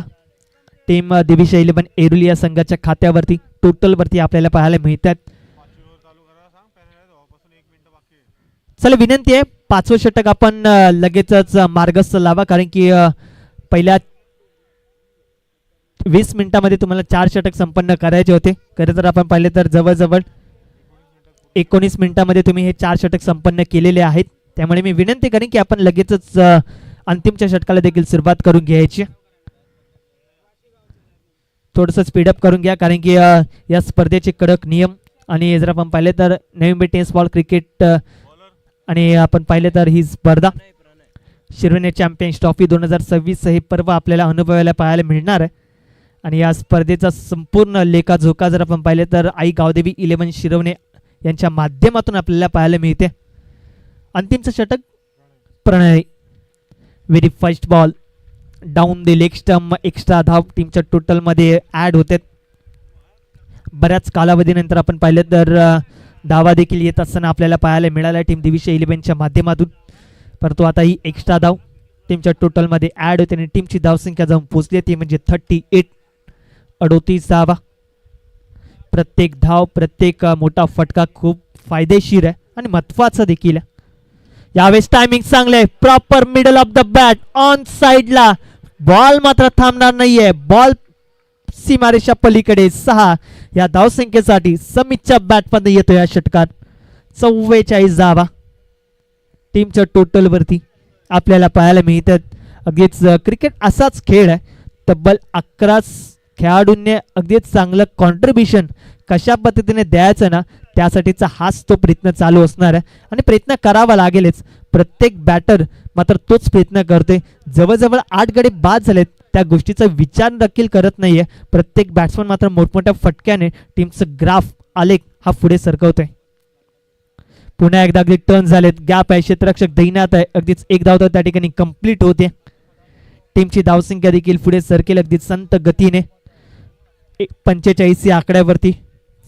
टीम दिविजय 11 ऐरोली या संघाच्या खात्यावरती टोटलवरती आपल्याला पाहायला मिळतात. चला विनंती आहे 5वं षटक आपण लगेचच मार्गस्थ लावा कारण की पहिल्या 20 मिनिटांमध्ये तुम्हाला 4 षटक संपन्न करायचे होते. खरं तर आपण पाहिले तर जवळजवळ 19 मिनिटांमध्ये तुम्ही हे 4 षटक संपन्न केलेले आहेत. त्यामुळे मी विनंती करेन की आपण लगेचच अंतिमच्या षटकाला देखील सुरुवात करून घ्यायची. थोडंसं स्पीडअप करून घ्या कारण की या स्पर्धेचे कडक नियम आणि जर आपण पाहिले तर Navi Mumbai tennis ball cricket आणि आपण पाहिले तर ही स्पर्धा शिरवणे चॅम्पियन्स ट्रॉफी 2026 हे पर्व आपल्याला अनुभवायला पाहायला मिळणार आहे. आणि या स्पर्धेचा संपूर्ण लेखाजोखा जर आपण पाहिले तर आई गावदेवी 11 शिरवणे यांच्या माध्यमातून आपल्याला पाहायला मिळते. अंतिमचं षटक Pranay. Very first ball down the leg stump. Extra धाव टीमच्या टोटलमध्ये ॲड होते. बऱ्याच कालावधीनंतर आपण पाहिलं तर धावा देखील येत असताना आपल्याला पाहायला मिळाला टीम दिविशा 11च्या माध्यमातून. परंतु आता ही एक्स्ट्रा धाव टीमच्या टोटलमध्ये ॲड होते आणि टीमची धावसंख्या जाऊन पोहोचली ती म्हणजे 38. 38 धावा. प्रत्येक धाव प्रत्येक मोठा फटका खूप फायदेशीर आहे आणि महत्वाचा देखील आहे. यावेळेस टायमिंग चांगले आहे. Proper middle of the bat on साइडला. बॉल मात्र थांबणार नाहीये. बॉल सीमारेषा पलीकडे 6 या धावसंख्येसाठी समितच्या बॅटमध्ये येतो या षटकात. 44 धावा टीमच्या टोटल वरती आपल्याला पाहायला मिळतात. अगदीच क्रिकेट असाच खेळ आहे. तब्बल 11 खेळाडूंनी अगदीच चांगलं कॉन्ट्रीब्युशन कशा पद्धतीने द्यायचं ना त्यासाठीचा हाच तो प्रयत्न चालू असणार आहे आणि प्रयत्न करावा लागेलच. प्रत्येक बॅटर मात्र तोच प्रयत्न करते. जवळजवळ 8 गडी बाद झालेत त्या गोष्टीचा विचार देखील करत नाहीये. प्रत्येक बॅट्समन मात्र मोठमोठ्या फटक्याने टीमचं ग्राफ आलेख हा पुढे सरकवतोय. पुन्हा एकदा अगदी टर्न झालेत. गॅप आहे. क्षेत्ररक्षक दैनात आहे. अगदीच एक धाव तर त्या ठिकाणी कंप्लीट होते. टीमची धावसंख्या देखील पुढे सरकेल अगदी संत गतीने 45 या आकड्यावरती.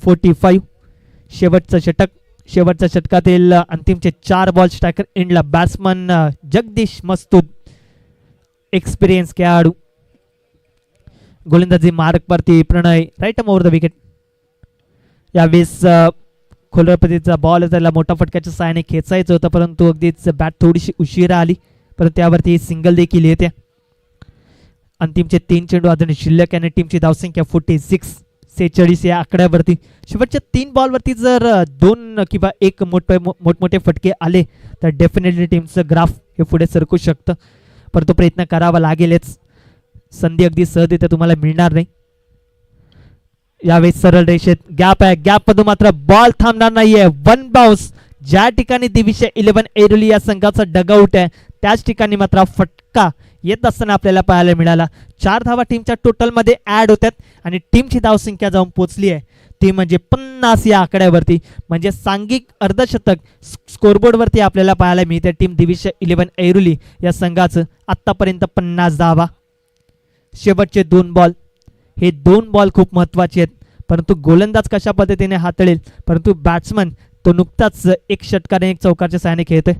45. शेवटचं षटक. शेवटच्या षटकातील अंतिमचे 4 बॉल स्ट्रायकर एंडला बॅट्समन जगदीश मस्तूद एक्सपिरियन्स खेळाडू. गोलंदाजी मार्कवरती प्रणय राईट ओव्हर द विकेट. यावेळेस खोलवर पद्धतीचा बॉल त्याला मोठा फटक्याच्या साहाय्याने खेचायचं होतं परंतु अगदीच बॅट थोडीशी उशिरा आली. परंतु त्यावरती सिंगल देखील येते. अंतिमचे 3 चेंडू अजून शिल्लक आणि टीमची धावसंख्या 46 या आकड्यावरती. शेवटच्या 3 बॉलवरती जर 2 किंवा 1 मोठमोठे फटके आले तर डेफिनेटली टीमचं ग्राफ हे पुढे सरकू शकतं. परंतु प्रयत्न करावा लागेलच. संधी अगदी सहज इथे तुम्हाला मिळणार नाही. यावेळेस सरळ रेषेत गॅप आहे. गॅप मधून मात्र बॉल थांबणार नाहीये. 1 बाउन्स. ज्या ठिकाणी दिविशा 11 ऐरोली या संघाचा डगआउट आहे त्याच ठिकाणी मात्र फटका येत असताना आपल्याला पाहायला मिळाला. 4 धावा टीमच्या टोटलमध्ये ॲड होत्यात आणि टीमची धावसंख्या जाऊन पोहोचली आहे ती म्हणजे 50 या आकड्यावरती. म्हणजे सांघिक अर्धशतक स्कोरबोर्डवरती आपल्याला पाहायला मिळते. टीम दिविशा 11 ऐरोली या संघाचं आत्तापर्यंत 50 धावा. शेवटचे 2 बॉल. हे 2 बॉल खूप महत्त्वाचे आहेत परंतु गोलंदाज कशा पद्धतीने हाताळेल परंतु बॅट्समन तो नुकताच 1 षटकाने 1 चौकारच्या साहाय्याने खेळतोय.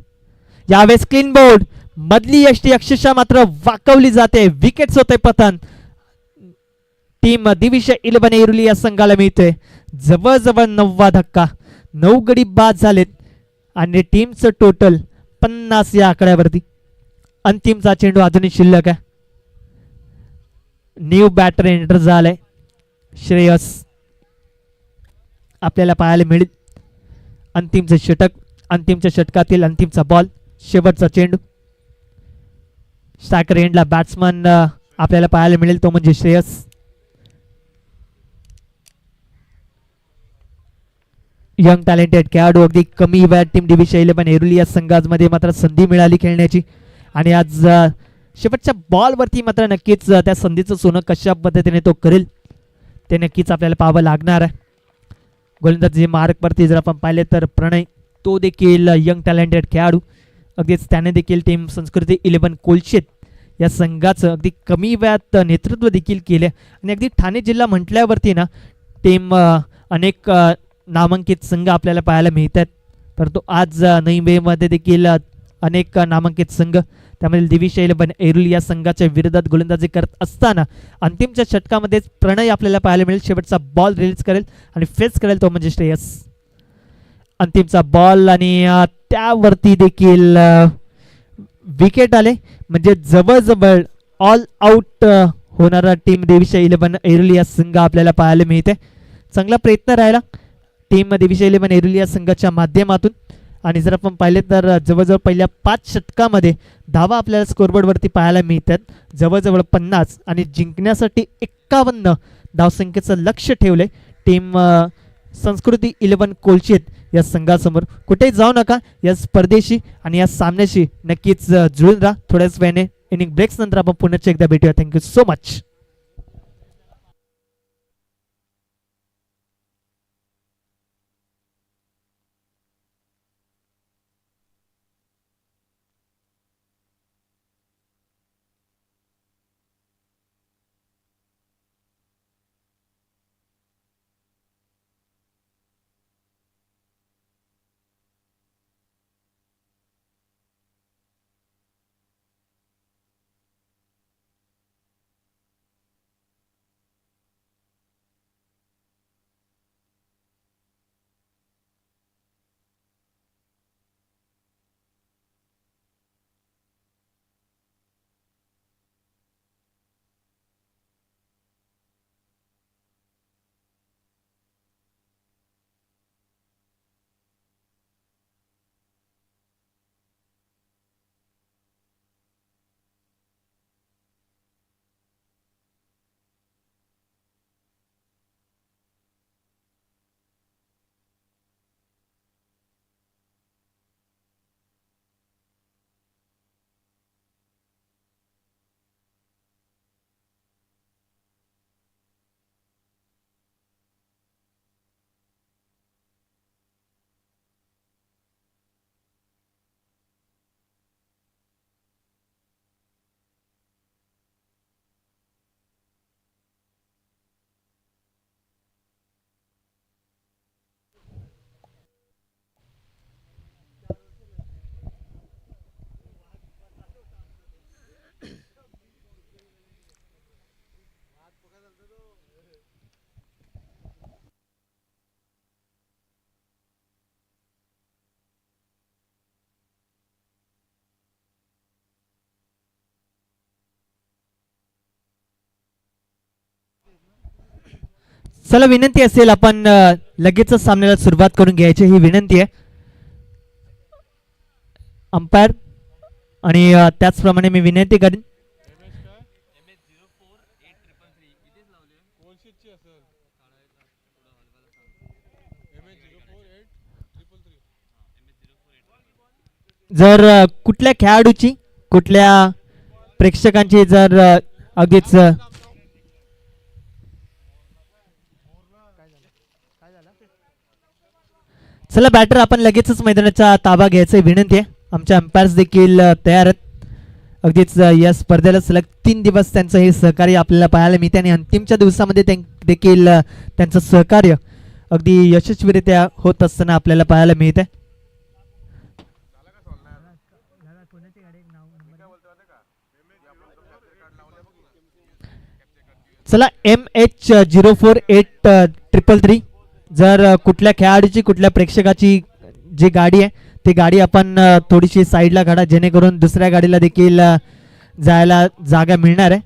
यावेळेस क्लीन बोर्ड. मधली यष्टी अक्षरशः मात्र वाकवली जाते. विकेट्स होते पतन. टीम दिविशा 11 ऐरोली या संघाला मिळते. जवळजवळ 9वा धक्का. 9 गडी बाद झालेत आणि टीमचं टोटल 50 या आकड्यावरती. अंतिमचा चेंडू अजूनही शिल्लक आहे. न्यू बॅटर एंटर झालाय श्रेयस आपल्याला पाहायला मिळेल. अंतिमचं षटक. अंतिमच्या षटकातील अंतिमचा बॉल. शेवटचा चेंडू. स्ट्रायकर एंडला बॅट्समन आपल्याला पाहायला मिळेल तो म्हणजे श्रेयस. यंग टॅलेंटेड खेळाडू अगदी कमी वयात टीम दिविशा 11 ऐरोली या संघामध्ये मात्र संधी मिळाली खेळण्याची आणि आज शेवटच्या बॉलवरती मात्र नक्कीच त्या संधीचं सोनं कशा पद्धतीने तो करेल ते नक्कीच आपल्याला पाहावं लागणार आहे. गोलंदाजी मार्कवरती जर आपण पाहिले तर प्रणय तो देखील यंग टॅलेंटेड खेळाडू. अगदीच त्याने देखील टीम संस्कृती 11 कोलशेत या संघाचं अगदी कमी वयात नेतृत्व देखील केले आणि अगदी ठाणे जिल्हा म्हटल्यावरती ना टीम अनेक नामांकित संघ आपल्याला पाहायला मिळतात. परंतु आज नवी मुंबईमध्ये देखील अनेक नामांकित संघ त्यामध्ये दिविशा 11 ऐरोली या संघाच्या विरोधात गोलंदाजी करत असताना अंतिमच्या षटकामध्ये प्रणय आपल्याला पाहायला मिळेल. शेवटचा बॉल रिलीज करेल आणि फेस करेल तो म्हणजे श्रेयस. अंतिमचा बॉल आणि त्यावरती देखील विकेट आले म्हणजे जवळजवळ ऑल आउट होणारा टीम दिविशा 11 ऐरोली या संघ आपल्याला पाहायला मिळते. चांगला प्रयत्न राहिला टीम दिविशा 11 ऐरोली या संघाच्या माध्यमातून आणि जर आपण पाहिले तर जवळजवळ पहिल्या 5 षटकामध्ये धावा आपल्याला स्कोरबोर्डवरती पाहायला मिळतात जवळजवळ 50 आणि जिंकण्यासाठी 51 धावसंख्येचं लक्ष ठेवले टीम संस्कृती 11 कोलशेत या संघासमोर. कुठेही जाऊ नका. या स्पर्धेशी आणि या सामन्याशी नक्कीच जुळून राहा. थोड्याच वेळाने इनिंग ब्रेक्स नंतर आपण पुन्हा एकदा भेटूया. Thank you so much. चला विनंती असेल आपण लगेचच सामन्याला सुरुवात करून घ्यायची ही विनंती आहे अंपायर. आणि त्याचप्रमाणे मी विनंती करेन जर कुठल्या खेळाडूची कुठल्या प्रेक्षकांची जर अगदीच चला बॅटर आपण लगेचच मैदानाचा ताबा घ्यायचा विनंती आहे. आमचे अंपायर्स देखील तयार आहेत. अगदीच या स्पर्धेला सलग 3 दिवस त्यांचं हे सहकार्य आपल्याला पाहायला मिळते आणि अंतिमच्या दिवसामध्ये देखील त्यांचं सहकार्य अगदी यशस्वीरित्या होत असताना आपल्याला पाहायला मिळते. चला MH048333 जर कुठल्या खेळाडूची कुठल्या प्रेक्षकाची जी गाडी आहे ती गाडी आपण थोडीशी साईडला काढा जेणेकरून दुसऱ्या गाडीला देखील जायला जागा मिळणार आहे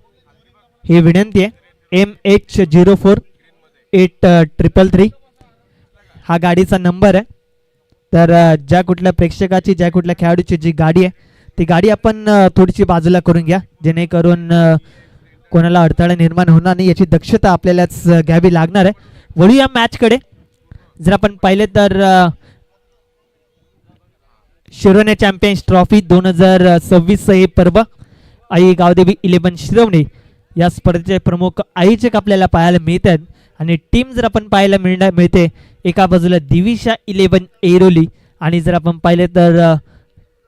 ही विनंती आहे. MH048333 हा गाडीचा नंबर आहे. तर ज्या कुठल्या प्रेक्षकाची ज्या कुठल्या खेळाडूची जी गाडी आहे ती गाडी आपण थोडीशी बाजूला करून घ्या जेणेकरून कोणाला अडथळा निर्माण होणार नाही याची दक्षता आपल्यालाच घ्यावी लागणार आहे. वळूया मॅचकडे. जर आपण पाहिले तर शिरोने चॅम्पियन्स ट्रॉफी 2026 हे पर्व आई गावदेवी 11 शिरवणे या स्पर्धेचे प्रमुख आयोजक आपल्याला पाहायला मिळतात आणि टीम जर आपण पाहायला मिळते एका बाजूला दिविशा 11 ऐरोली आणि जर आपण पाहिले तर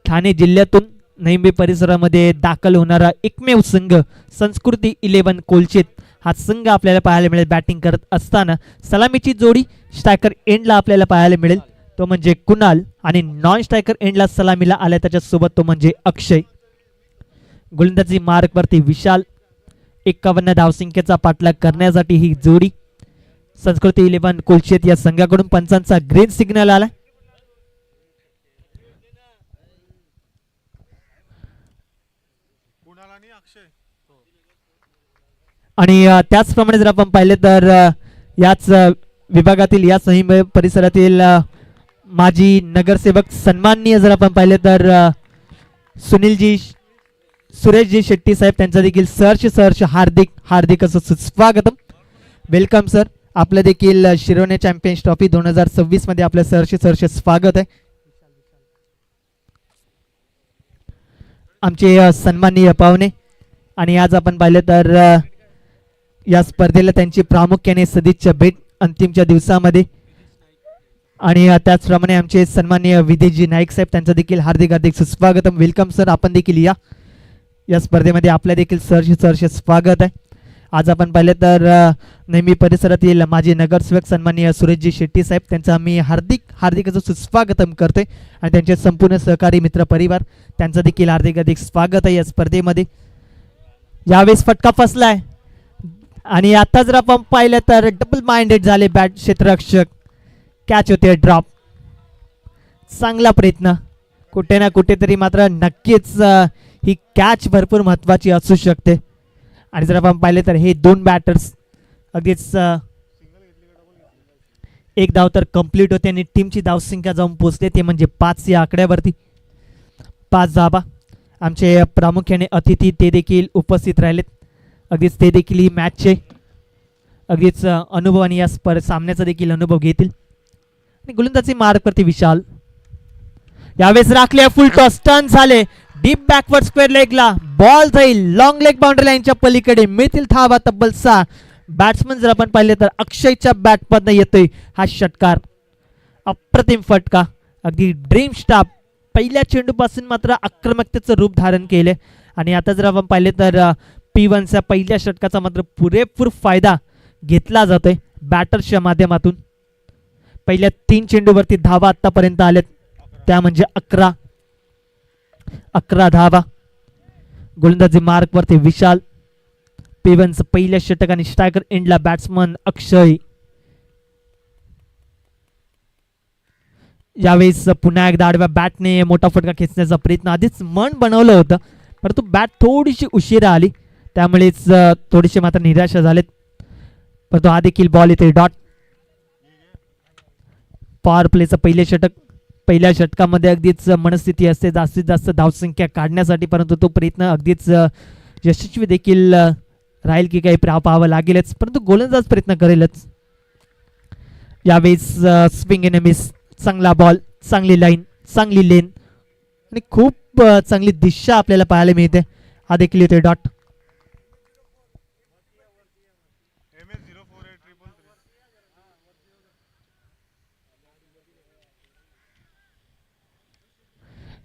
ठाणे जिल्ह्यातून नैंबे परिसरामध्ये दाखल होणारा एकमेव संघ संस्कृती 11 कोलचेत हा संघ आपल्याला पाहायला मिळेल. बॅटिंग करत असताना सलामीची जोडी स्ट्रायकर एंडला आपल्याला पाहायला मिळेल तो म्हणजे कुणाल आणि नॉन स्ट्रायकर एंडला सलामीला आल्या त्याच्यासोबत तो म्हणजे अक्षय. गोलंदाजी मार्कवरती विशाल 51 धावसंख्येचा पाठलाग करण्यासाठी ही जोडी संस्कृती 11 कोलचेत या संघाकडून पंचांचा ग्रीन सिग्नल आला. आणि त्याचप्रमाणे जर आपण पाहिले तर याच विभागातील या सही परिसरातील माजी नगरसेवक सन्माननीय जर आपण पाहिले तर सुनीलजी सुरेशजी शेट्टी साहेब त्यांचं देखील सहर्ष हार्दिक हार्दिक असं सुस्वागतम. Welcome sir. आपलं देखील शिरोने चॅम्पियन्स ट्रॉफी 2026 मध्ये आपलं सहर्ष स्वागत आहे. आमचे सन्माननीय पाहुणे आणि आज आपण पाहिलं तर या स्पर्धेला त्यांची प्रामुख्याने सदिच्छा भेट अंतिमच्या दिवसामध्ये आणि त्याचप्रमाणे आमचे सन्माननीय विदेशजी नाईक साहेब त्यांचं देखील हार्दिक सुस्वागतम. Welcome sir. आपण देखील या स्पर्धेमध्ये आपल्या देखील सहर्ष स्वागत आहे. आज आपण पाहिलं तर नेहमी परिसरातील माजी नगरसेवक सन्माननीय सुरेशजी शेट्टी साहेब त्यांचं आम्ही हार्दिक असं सुस्वागतम करतोय आणि त्यांचे संपूर्ण सहकारी मित्र परिवार त्यांचं देखील हार्दिक स्वागत आहे या स्पर्धेमध्ये. यावेळेस फटका फसलाय आणि आता जर आपण पाहिलं तर डबल माइंडेड झाले बॅट क्षेत्ररक्षक. कॅच होते ड्रॉप. चांगला प्रयत्न कुठे ना कुठेतरी मात्र नक्कीच ही कॅच भरपूर महत्त्वाची असू शकते. आणि जर आपण पाहिले तर हे 2 बॅटर्स अगदीच एक धाव तर कंप्लीट होते आणि टीमची धावसंख्या जाऊन पोचते ते म्हणजे 5 या आकड्यावरती. 5 धावा. आमचे प्रामुख्याने अतिथी ते देखील उपस्थित राहिलेत. अगदीच ते देखील ही मॅचचे अगदीच अनुभव आणि या सामन्याचा देखील अनुभव घेतील. आणि गोलंदाजी मार्कवरती विशाल यावेळेस राखले फुल टॉस टर्न झाले डीप बॅकवर्ड स्क्वेअर लेगला बॉल जाईल लॉंग लेग बाउंड्री लाईनच्या पलीकडे मिळतील धावा तब्बल 6. बॅट्समन जर आपण पाहिले तर अक्षयच्या बॅटमधनं येतोय हा षटकार. अप्रतिम फटका. अगदी ड्रीम स्टाफ पहिल्या चेंडूपासून मात्र आक्रमकतेचं रूप धारण केले आणि आता जर आपण पाहिले तर P1च्या पहिल्या षटकाचा मात्र पुरेपूर फायदा घेतला जातोय बॅटर्सच्या माध्यमातून. पहिल्या 3 चेंडूवरती धावा आतापर्यंत आल्यात त्या म्हणजे 11 धावा. गोलंदाजी मार्कवरती विशाल. P1चं पहिल्या षटक आणि स्ट्रायकर एंडला बॅट्समन अक्षय. यावेळेस पुन्हा एकदा आडव्या बॅटने मोठा फटका खेचण्याचा प्रयत्न आधीच मन बनवलं होतं परंतु बॅट थोडीशी उशिरा आली त्यामुळेच थोडीशी मात्र निराशा झालेत. परंतु हा देखील बॉल इथे डॉट. पॉवर प्लेचं पहिले षटक. पहिल्या षटकामध्ये अगदीच मनस्थिती असते जास्तीत जास्त धावसंख्या काढण्यासाठी, परंतु तो प्रयत्न अगदीच यशस्वी देखील राहील की काही पाहावं लागेलच, परंतु गोलंदाज प्रयत्न करेलच. यावेळेस स्विंग एन मिस. चांगला बॉल, चांगली लाईन, चांगली लेन आणि खूप चांगली दिशा आपल्याला पाहायला मिळते. हा देखील येतोय डॉट.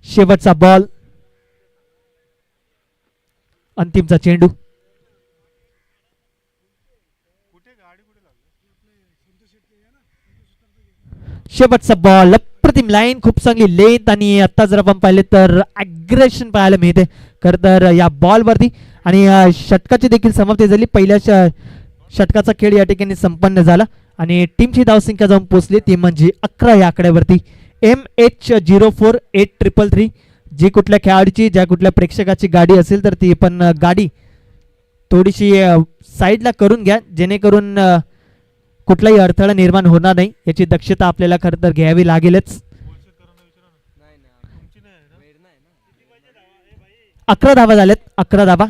शेवटचा बॉल, अंतिमचा चेंडू. शेवटचा बॉल, अप्रतिम लाईन, खूप चांगली लेंथ आणि आता जर आपण पाहिले तर अग्रेशन पाहायला मिळते खरं तर या बॉलवरती. आणि षटकाची देखील समाप्ती झाली. पहिल्या षटकाचा खेळ या ठिकाणी संपन्न झाला आणि टीमची धावसंख्या जाऊन पोहोचली ती म्हणजे 11 या आकड्यावरती. MH048333 जी कुठल्या खेळाडूची, ज्या कुठल्या प्रेक्षकाची गाडी असेल तर ती पण गाडी थोडीशी साईडला करून घ्या, जेणेकरून कुठलाही अडथळा निर्माण होणार नाही याची दक्षता आपल्याला खरं तर घ्यावी लागेलच. 11 धावा झाल्यात. 11 धावा.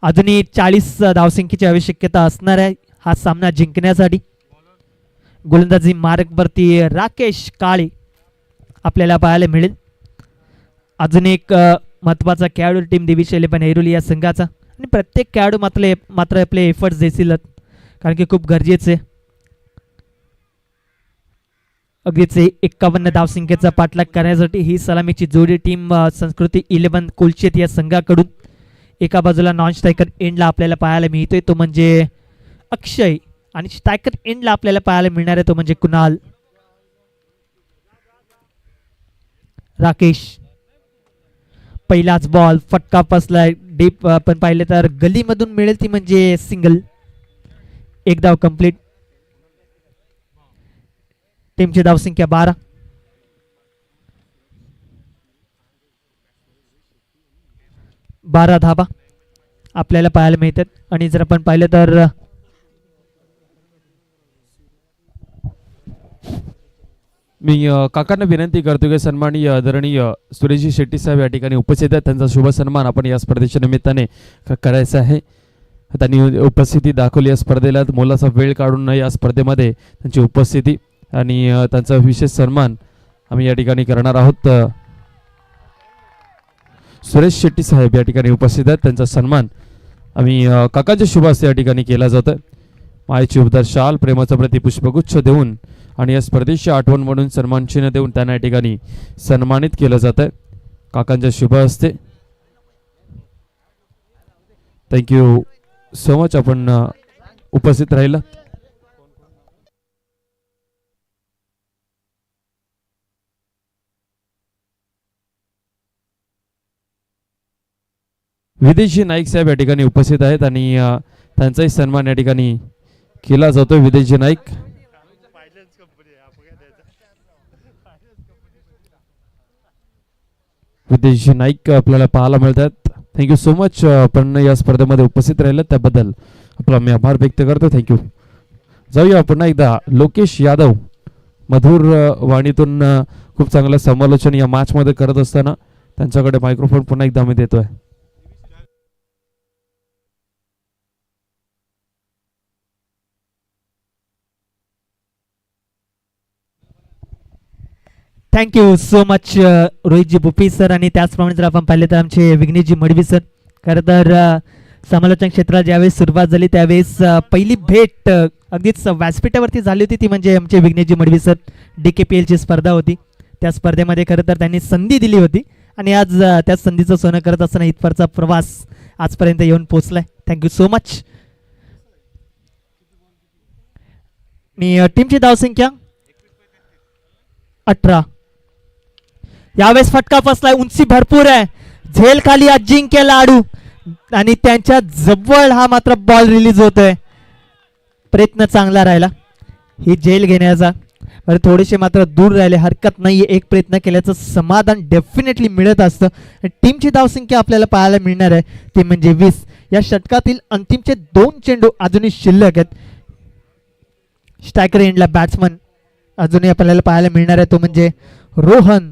अजूनही 40 धावसंख्येची आवश्यकता असणार आहे हा सामना जिंकण्यासाठी. गोलंदाजी मार्गवरती राकेश काळे आपल्याला पाहायला मिळेल. अजून एक महत्वाचा खेळाडू टीम दिविश 11 ऐरोली या संघाचा. आणि प्रत्येक खेळाडू मात्र आपले एफर्ट्स देतील कारण की खूप गरजेचे. अगदीच 51 धावसंख्येचा पाठलाग करण्यासाठी ही सलामीची जोडी टीम संस्कृती 11 कोलशेत या संघाकडून. एका बाजूला नॉन स्ट्रायकर एंडला आपल्याला पाहायला मिळतोय तो म्हणजे अक्षय आणि स्ट्रायकर एंडला आपल्याला पाहायला मिळणार आहे तो म्हणजे कुणाल. राकेश. पहिलाच बॉल, फटका फसलाय डीप, आपण पाहिले तर गलीमधून मिळेल ती म्हणजे सिंगल. एक धाव कंप्लीट. टीमची धावसंख्या 12. धावा आपल्याला पाहायला मिळतात. आणि जर आपण पाहिलं तर मी काकांना विनंती करतो की सन्माननीय आदरणीय सुरेशजी शेट्टी साहेब या ठिकाणी उपस्थित आहेत. त्यांचा शुभ सन्मान आपण या स्पर्धेच्या निमित्ताने करायचा आहे. त्यांनी उपस्थिती दाखवली या स्पर्धेला, मोलाचा वेळ काढून या स्पर्धेमध्ये त्यांची उपस्थिती आणि त्यांचा विशेष सन्मान आम्ही या ठिकाणी करणार आहोत. सुरेश शेट्टी साहेब या ठिकाणी उपस्थित आहेत. त्यांचा सन्मान आम्ही काकांच्या शुभ हस्ते या ठिकाणी केला जातोय. मायेची उबदार शाल, प्रेमाचा प्रति पुष्पगुच्छ देऊन आणि या स्पर्धेची आठवण म्हणून सन्मान चिन्ह देऊन त्यांना या ठिकाणी सन्मानित केलं जात आहे काकांच्या शुभ हस्ते. थँक्यू सो मच आपण उपस्थित राहिला. विदेशी नाईक साहेब या ठिकाणी उपस्थित आहेत आणि त्यांचाही सन्मान या ठिकाणी केला जातोय. विदेशी नाईक, विदेशी नाईक आपल्याला पाहायला मिळतात. थँक्यू सो मच आपण या स्पर्धेमध्ये उपस्थित राहिलं त्याबद्दल आपला मी आभार व्यक्त करतो. थँक्यू. जाऊया पुन्हा एकदा लोकेश यादव मधुर वाणीतून खूप चांगलं समालोचन या मॅच मध्ये करत असताना त्यांच्याकडे मायक्रोफोन पुन्हा एकदा मी देतोय. थँक्यू सो मच रोहितजी भोपी सर. आणि त्याचप्रमाणे जर आपण पाहिले तर आमचे विघ्नेशजी मडवी सर. खरं तर समालोचन क्षेत्रात ज्यावेळेस सुरुवात झाली त्यावेळेस पहिली भेट अगदीच व्यासपीठावरती झाली होती ती म्हणजे आमचे विघ्नेशजी मडवी सर. DKPLची स्पर्धा होती त्या स्पर्धेमध्ये खरं तर त्यांनी संधी दिली होती आणि आज त्या संधीचं सोनं करत असताना इथपर्यंतचा प्रवास आजपर्यंत येऊन पोहोचलाय. Thank you so much. आणि टीमची धावसंख्या 18. यावेळेस फटका फसलाय, उंची भरपूर आहे, झेल खाली अजिंक्य लाडू आणि त्यांच्या जवळ हा मात्र बॉल रिलीज होतोय. प्रयत्न चांगला राहिला ही झेल घेण्याचा, बरं थोडेसे मात्र दूर राहिले, हरकत नाही, एक प्रयत्न केल्याचं समाधान डेफिनेटली मिळत असतं. टीमची धावसंख्या आपल्याला पाहायला मिळणार आहे ती म्हणजे 20. या षटकातील अंतिमचे 2 चेंडू अजूनही शिल्लक आहेत. स्ट्रायकर एंडला बॅट्समन अजूनही आपल्याला पाहायला मिळणार आहे तो म्हणजे रोहन.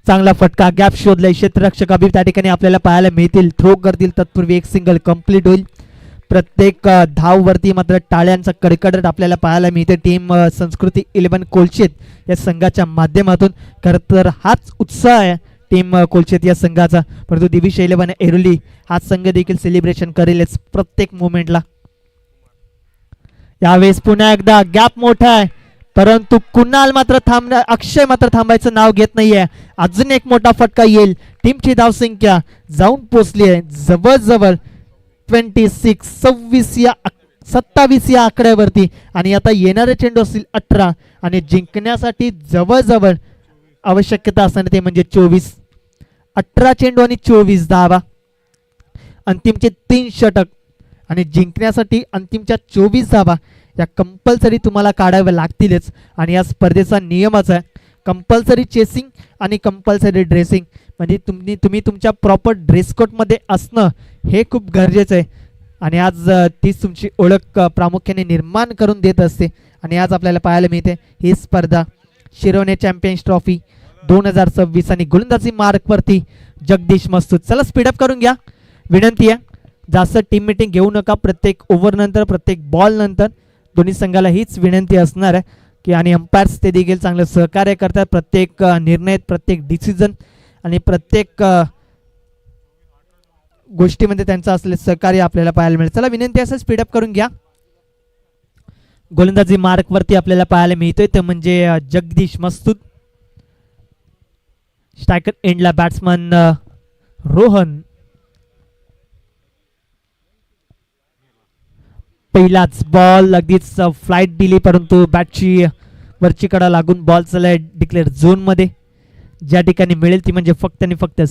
चांगला फटका, गॅप शोधलाय, क्षेत्ररक्षक अभि त्या ठिकाणी आपल्याला पाहायला मिळतील, थ्रो करतील, तत्पूर्वी एक सिंगल कंप्लीट होईल. प्रत्येक धाववरती मात्र टाळ्यांचा कडकडाट आपल्याला पाहायला मिळते टीम संस्कृती 11 कोलशेत या संघाच्या माध्यमातून. खरं तर हाच उत्साह आहे टीम कोलशेत या संघाचा, परंतु दिविश 11 ऐरोली हा संघ देखील सेलिब्रेशन करेलच प्रत्येक मोमेंटला. यावेळेस पुन्हा एकदा गॅप मोठा आहे, परंतु कुणाल मात्र अक्षय मात्र थांबायचं नाव घेत नाहीये. अजून एक मोठा फटका येईल. टीमची धावसंख्या जाऊन पोचली आहे जवळजवळ 26 या 27 या आकड्यावरती, आणि आता येणारे चेंडू असतील 18 आणि जिंकण्यासाठी जवळजवळ आवश्यकता असणार ते म्हणजे 24. 18 चेंडू आणि 24 धावा, अंतिमचे 3 षटक आणि जिंकण्यासाठी अंतिमच्या 24 धावा या कंपल्सरी तुम्हाला काढाव्या लागतीलच. आणि या स्पर्धेचा नियमच आहे कंपल्सरी चेसिंग आणि कंपल्सरी ड्रेसिंग, म्हणजे तुम्ही तुमच्या प्रॉपर ड्रेस कोडमध्ये असणं हे खूप गरजेचं आहे. आणि आज तीच तुमची ओळख प्रामुख्याने निर्माण करून देत असते. आणि आज आपल्याला पाहायला मिळते ही स्पर्धा शिरोने चॅम्पियन्स ट्रॉफी 2026 आणि गोलंदाजी मार्कवरती जगदीश मस्तूत. चला स्पीडअप करून घ्या, विनंती आहे जास्त टीम मीटिंग घेऊ नका. प्रत्येक ओव्हर नंतर प्रत्येक बॉल नंतर दोन्ही संघाला हीच विनंती असणार आहे की, आणि अंपायर्स ते देखील चांगलं सहकार्य करतात प्रत्येक निर्णय, प्रत्येक डिसिजन आणि प्रत्येक गोष्टीमध्ये त्यांचं असलेलं सहकार्य आपल्याला पाहायला मिळेल. चला विनंती असं स्पीडअप करून घ्या. गोलंदाजी मार्कवरती आपल्याला पाहायला मिळतोय ते म्हणजे जगदीश मस्तूत. स्ट्रायकर एंडला बॅट्समन रोहन. पहिलाच बॉल अगदीच फ्लाईट दिली, परंतु बॅटची वरची कडा लागून बॉल चाललाय डिक्लेअर झोन मध्ये. ज्या ठिकाणी मिळेल ती म्हणजे फक्त आणि फक्त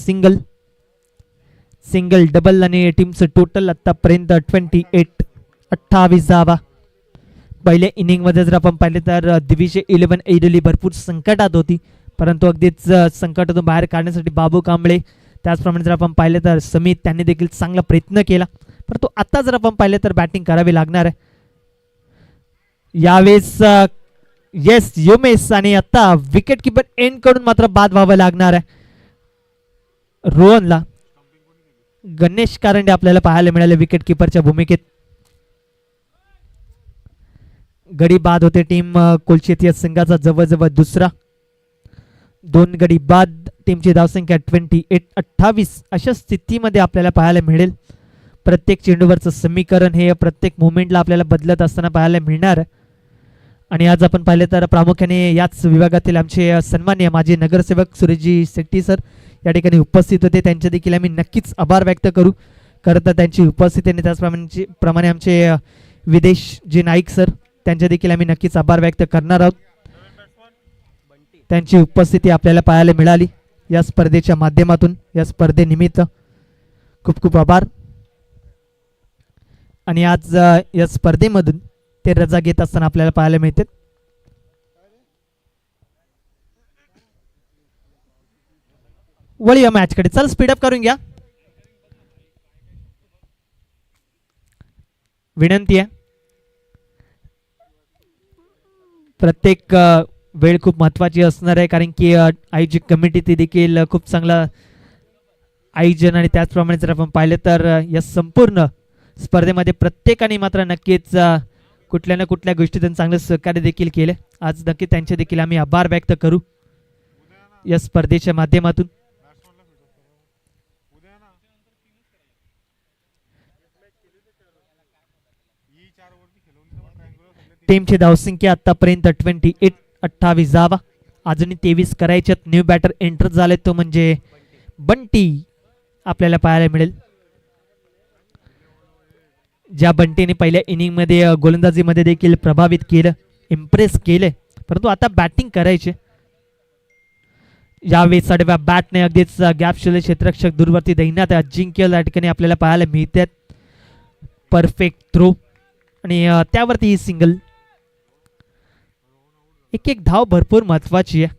सिंगल, डबल, आणि टीमचं टोटल आतापर्यंत 28 धावा. पहिल्या इनिंग मध्ये जर आपण पाहिले तर दिविश 11 ऐरोली भरपूर संकटात होती, परंतु अगदीच संकटातून बाहेर काढण्यासाठी बाबू कांबळे, त्याचप्रमाणे जर आपण पाहिले तर समित त्यांनी देखील चांगला प्रयत्न केला. परंतु आता जर आपण पाहिले तर बॅटिंग करावी लागणार आहे यावेळेस. येस योमेश, आणि आता विकेट किपर एंड कडून मात्र बाद व्हावं लागणार आहे रोहनला. गणेश कारंडे आपल्याला पाहायला मिळाले विकेट किपरच्या भूमिकेत. गडी बाद होते टीम कोलशेत या संघाचा जवळजवळ दुसरा. 2 गडी बाद, टीमची धावसंख्या 28 अशा स्थितीमध्ये आपल्याला पाहायला मिळेल. प्रत्येक चेंडूवरचं समीकरण हे प्रत्येक मुवमेंटला आपल्याला बदलत असताना पाहायला मिळणार. आणि आज आपण पाहिले तर प्रामुख्याने याच विभागातील आमचे सन्माननीय माजी नगरसेवक सुरेशजी शेट्टी सर या ठिकाणी उपस्थित होते. त्यांचे देखील आम्ही नक्कीच आभार व्यक्त करू. खरं तर त्यांची उपस्थिती आणि त्याचप्रमाणे आमचे विदेशजी नाईक सर त्यांचे देखील आम्ही नक्कीच आभार व्यक्त करणार आहोत. त्यांची उपस्थिती आपल्याला पाहायला मिळाली या स्पर्धेच्या माध्यमातून. या स्पर्धेनिमित्त खूप खूप आभार. आणि आज या स्पर्धेमधून ते रजा घेत असताना आपल्याला पाहायला मिळते. वळूया मॅचकडे. चल स्पीडअप करून घ्या, विनंती आहे. प्रत्येक वेळ खूप महत्त्वाची असणार आहे, कारण की आयोजक कमिटी ती देखील खूप चांगला आयोजन, आणि त्याचप्रमाणे जर आपण पाहिलं तर या संपूर्ण स्पर्धेमध्ये प्रत्येकाने मात्र नक्कीच कुठल्या ना कुठल्या गोष्टीतून चांगलं सहकार्य देखील केले. आज नक्की त्यांचे देखील आम्ही आभार व्यक्त करू या स्पर्धेच्या माध्यमातून. टीमची धावसंख्या आतापर्यंत 28 धावा, अजूनही 23 करायच्यात. न्यू बॅटर एंटर झाले तो म्हणजे बंटी आपल्याला पाहायला मिळेल. ज्या बंटीने पहिल्या इनिंग मध्ये गोलंदाजीमध्ये देखील प्रभावित केलं, इम्प्रेस केले, परंतु आता बॅटिंग करायचे. यावेळी साडेव्या बॅटने अगदीच गॅप शोधले, क्षेत्ररक्षक दूरवरती दैनात अजिंक्य या ठिकाणी आपल्याला पाहायला मिळतात. परफेक्ट थ्रो आणि त्यावरती ही सिंगल. एक एक धाव भरपूर महत्त्वाची आहे.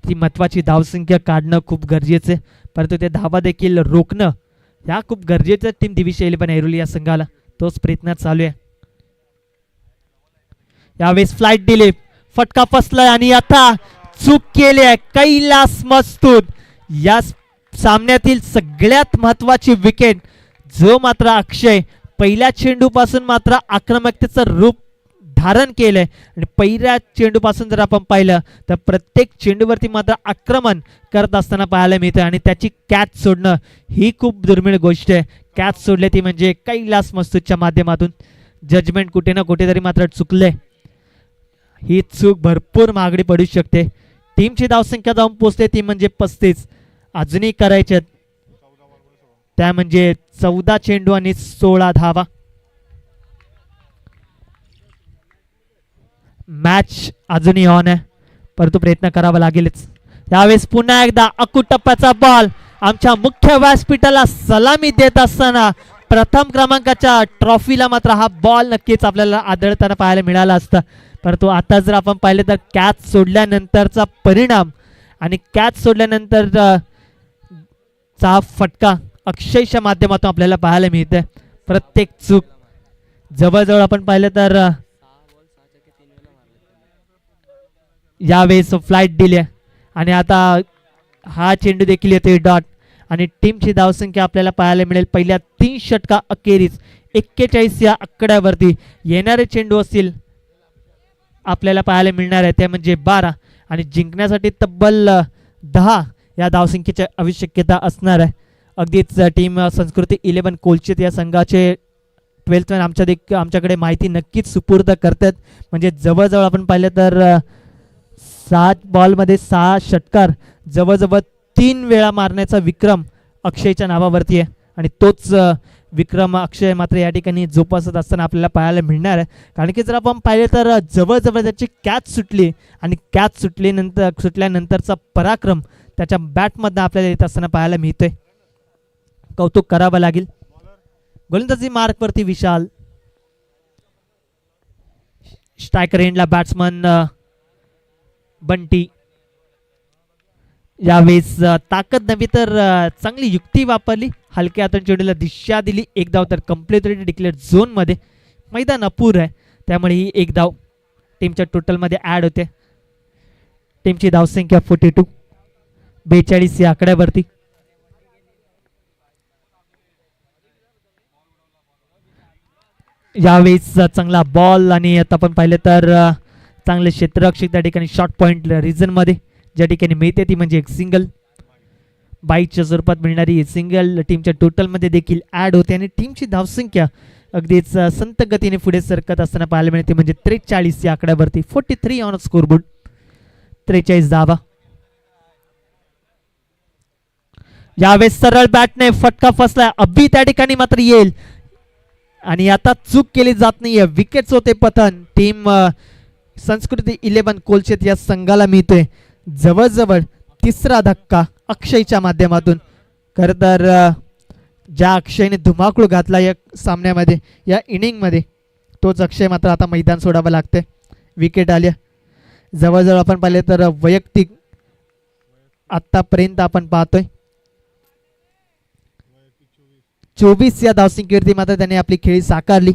ती महत्त्वाची धावसंख्या काढणं खूप गरजेचं आहे, परंतु ते धावा देखील रोखणं ह्या खूप गरजेचं टीम दिविश 11 ऐरोली या संघाला. तोच प्रयत्न चालू आहे. यावेळेस फ्लाइट दिली, फटका फसलाय आणि आता चूक केली आहे कैलास मस्तूर. या सामन्यातील सगळ्यात महत्त्वाची विकेट जो मात्र अक्षय पहिल्या चेंडूपासून मात्र आक्रमकतेचं रूप धारण केलंय आणि पहिल्या चेंडूपासून जर आपण पाहिलं तर प्रत्येक चेंडूवरती मात्र आक्रमण करत असताना पाहायला मिळतं आणि त्याची कॅच सोडणं ही खूप दुर्मिळ गोष्ट आहे. कॅच सोडली ती म्हणजे कैलास मस्तूरच्या माध्यमातून. जजमेंट कुठे ना कुठेतरी मात्र चुकलंय. ही चूक भरपूर महागडी पडू शकते. टीमची धावसंख्या जाऊन पोहोचते ती म्हणजे 35. अजूनही करायच्यात त्या म्हणजे 14 चेंडू आणि 16 धावा. मॅच अजूनही ऑन आहे, परंतु प्रयत्न करावा लागेलच. यावेळेस पुन्हा एकदा अकू टप्प्याचा बॉल आमच्या मुख्य व्यासपीठाला सलामी देत असताना प्रथम क्रमांकाच्या ट्रॉफीला मात्र हा बॉल नक्कीच आपल्याला आदळताना पाहायला मिळाला असता. परंतु आता जर आपण पाहिलं तर कॅच सोडल्यानंतरचा परिणाम आणि कॅच सोडल्यानंतर चा फटका अक्षयच्या माध्यमातून आपल्याला पाहायला मिळते. प्रत्येक चूक जवळजवळ आपण पाहिलं तर यावेळेस फ्लाइट दिली आणि आता हा चेंडू देखील येतोय डॉट आणि टीमची धावसंख्या आपल्याला पाहायला मिळेल पहिल्या 3 षटका अखेरीस 41 या आकड्यावरती. येणारे चेंडू असतील आपल्याला पाहायला मिळणार आहे ते म्हणजे 12 आणि जिंकण्यासाठी तब्बल 10 या धावसंख्येची आवश्यकता असणार आहे. अगदीच टीम संस्कृती 11 कोलचित या संघाचे 12th मॅन आमच्याकडे माहिती नक्कीच सुपूर्द करतात. म्हणजे जवळजवळ आपण पाहिलं तर 7 बॉलमध्ये 6 षटकार जवळजवळ 3 वेळा मारण्याचा विक्रम अक्षयच्या नावावरती आहे आणि तोच विक्रम अक्षय मात्र या ठिकाणी जोपासत असताना आपल्याला पाहायला मिळणार आहे. कारण की जर आपण पाहिले तर जवळजवळ त्याची कॅच सुटली आणि कॅच सुटल्यानंतरचा पराक्रम त्याच्या बॅटमधनं आपल्याला येत असताना पाहायला मिळतोय. कौतुक करावं लागेल. गोलंदाजी मार्कवरती विशाल, स्ट्रायकर एंडला बॅट्समन बंटी. यावेळेस ताकद नव्हे तर चांगली युक्ती वापरली. हलक्या हाताने चेंडूला दिशा दिली. एक धाव तर कम्प्लिटली डिक्लेअर झोनमध्ये. मैदान अपूर आहे त्यामुळे ही एक धाव टीमच्या टोटलमध्ये ॲड होते. टीमची धावसंख्या 42, 42 या आकड्यावरती. यावेळेस चांगला बॉल आणि आता आपण पाहिलं तर चांगले क्षेत्ररक्षक त्या ठिकाणी शॉर्ट पॉईंट रिझनमध्ये ज्या ठिकाणी मिळते ती म्हणजे एक सिंगल. बाईटच्या स्वरूपात मिळणारी सिंगल टीमच्या टोटलमध्ये देखील ॲड होते आणि टीमची धावसंख्या अगदीच संत गतीने पुढे सरकत असताना पाहायला मिळते म्हणजे 43 या आकड्यावरती. 43 ऑन स्कोरबोर्ड, 43 धावा. यावेळेस सरळ बॅटने फटका फसला. अभि त्या ठिकाणी मात्र येईल आणि आता चूक केली जात नाहीये. विकेट्स होते पतन. टीम संस्कृती 11 कोलचेत या संघाला मिळतोय. जवळजवळ 3रा धक्का अक्षयच्या माध्यमातून. खरं तर ज्या अक्षयने धुमाकूळ घातला या सामन्यामध्ये या इनिंगमध्ये तोच अक्षय मात्र आता मैदान सोडावं लागते. विकेट आल्या. जवळजवळ आपण पाहिले तर वैयक्तिक आत्तापर्यंत आपण पाहतोय 24 या धावसंख्येवरती मात्र त्याने आपली खेळी साकारली.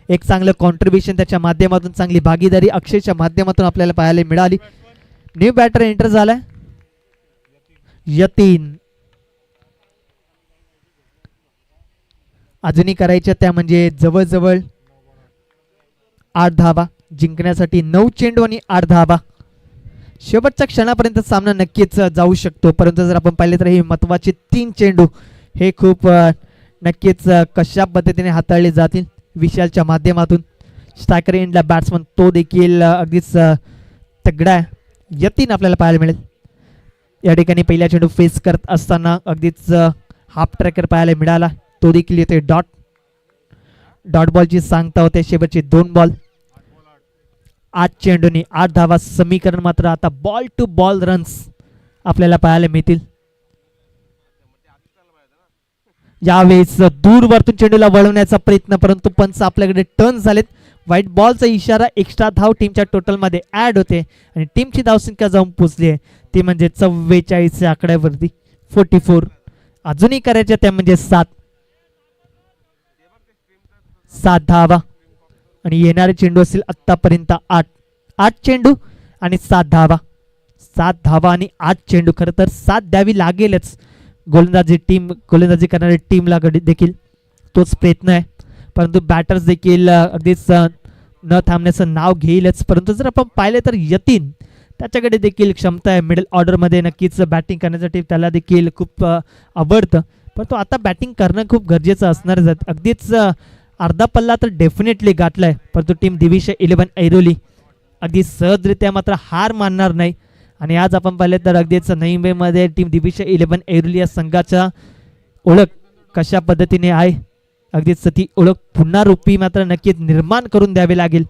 एक चांगलं कॉन्ट्रीब्युशन त्याच्या माध्यमातून, चांगली भागीदारी अक्षयच्या माध्यमातून आपल्याला पाहायला मिळाली. न्यू बॅटर एंटर झालाय यतीन. अजूनही करायच्या त्या म्हणजे जवळजवळ 8 धावा. जिंकण्यासाठी 9 चेंडू आणि 8 धावा. शेवटच्या क्षणापर्यंत सामना नक्कीच जाऊ शकतो, परंतु जर आपण पाहिले तर हे महत्त्वाचे 3 चेंडू हे खूप नक्कीच कशा पद्धतीने हाताळले जातील विशालच्या माध्यमातून. स्ट्रायकर एंडला बॅट्समन तो देखील अगदीच तगडा आहे. यतीन आपल्याला पाहायला मिळेल. या ठिकाणी पहिल्या चेंडू फेस करत असताना अगदीच हाफ ट्रॅकर पाहायला मिळाला. तो देखील येतोय डॉट. डॉट बॉलची सांगता होते. शेवटचे 2 बॉल 8 चेंडूंनी 8 धावा. समीकरण मात्र आता बॉल टू बॉल रन्स आपल्याला पाहायला मिळतील. यावेळेस दूरवरतून चेंडूला वळवण्याचा प्रयत्न, परंतु पंच आपल्याकडे टर्न झालेत. व्हाईट बॉलचा इशारा, एक्स्ट्रा धाव टीमच्या टोटलमध्ये ॲड होते आणि टीमची धावसंख्या जाऊन पोचली आहे ती म्हणजे 44 या आकड्यावरती 44. अजूनही करायच्या त्या म्हणजे 7 धावा आणि येणारे चेंडू असतील आत्तापर्यंत 8 चेंडू आणि 7 धावा. 7 धावा आणि 8 चेंडू. खरं तर 7 द्यावी लागेलच गोलंदाजी करणाऱ्या टीमला देखील तोच प्रयत्न आहे, परंतु बॅटर्स देखील अगदीच न थांबण्याचं नाव घेईलच. परंतु जर आपण पाहिले तर यतीन त्याच्याकडे देखील क्षमता आहे मिडल ऑर्डरमध्ये नक्कीच बॅटिंग करण्यासाठी, त्याला देखील खूप आवडतं. परंतु आता बॅटिंग करणं खूप गरजेचं असणारच आहे. अगदीच अर्धा पल्ला तर डेफिनेटली गाठलाय, परंतु टीम दिविशय 11 ऐरोली अगदी सहजरित्या मात्र हार मानणार नाही. आणि आज आपण पाहिले तर अगदीच नवी मुंबईमध्ये टीम दिविशय 11 ऐरोली या संघाच्या ओळख कशा पद्धतीने आहे, अगदीच ती ओळख पुन्हा रूपी मात्र नक्कीच निर्माण करून द्यावी लागेल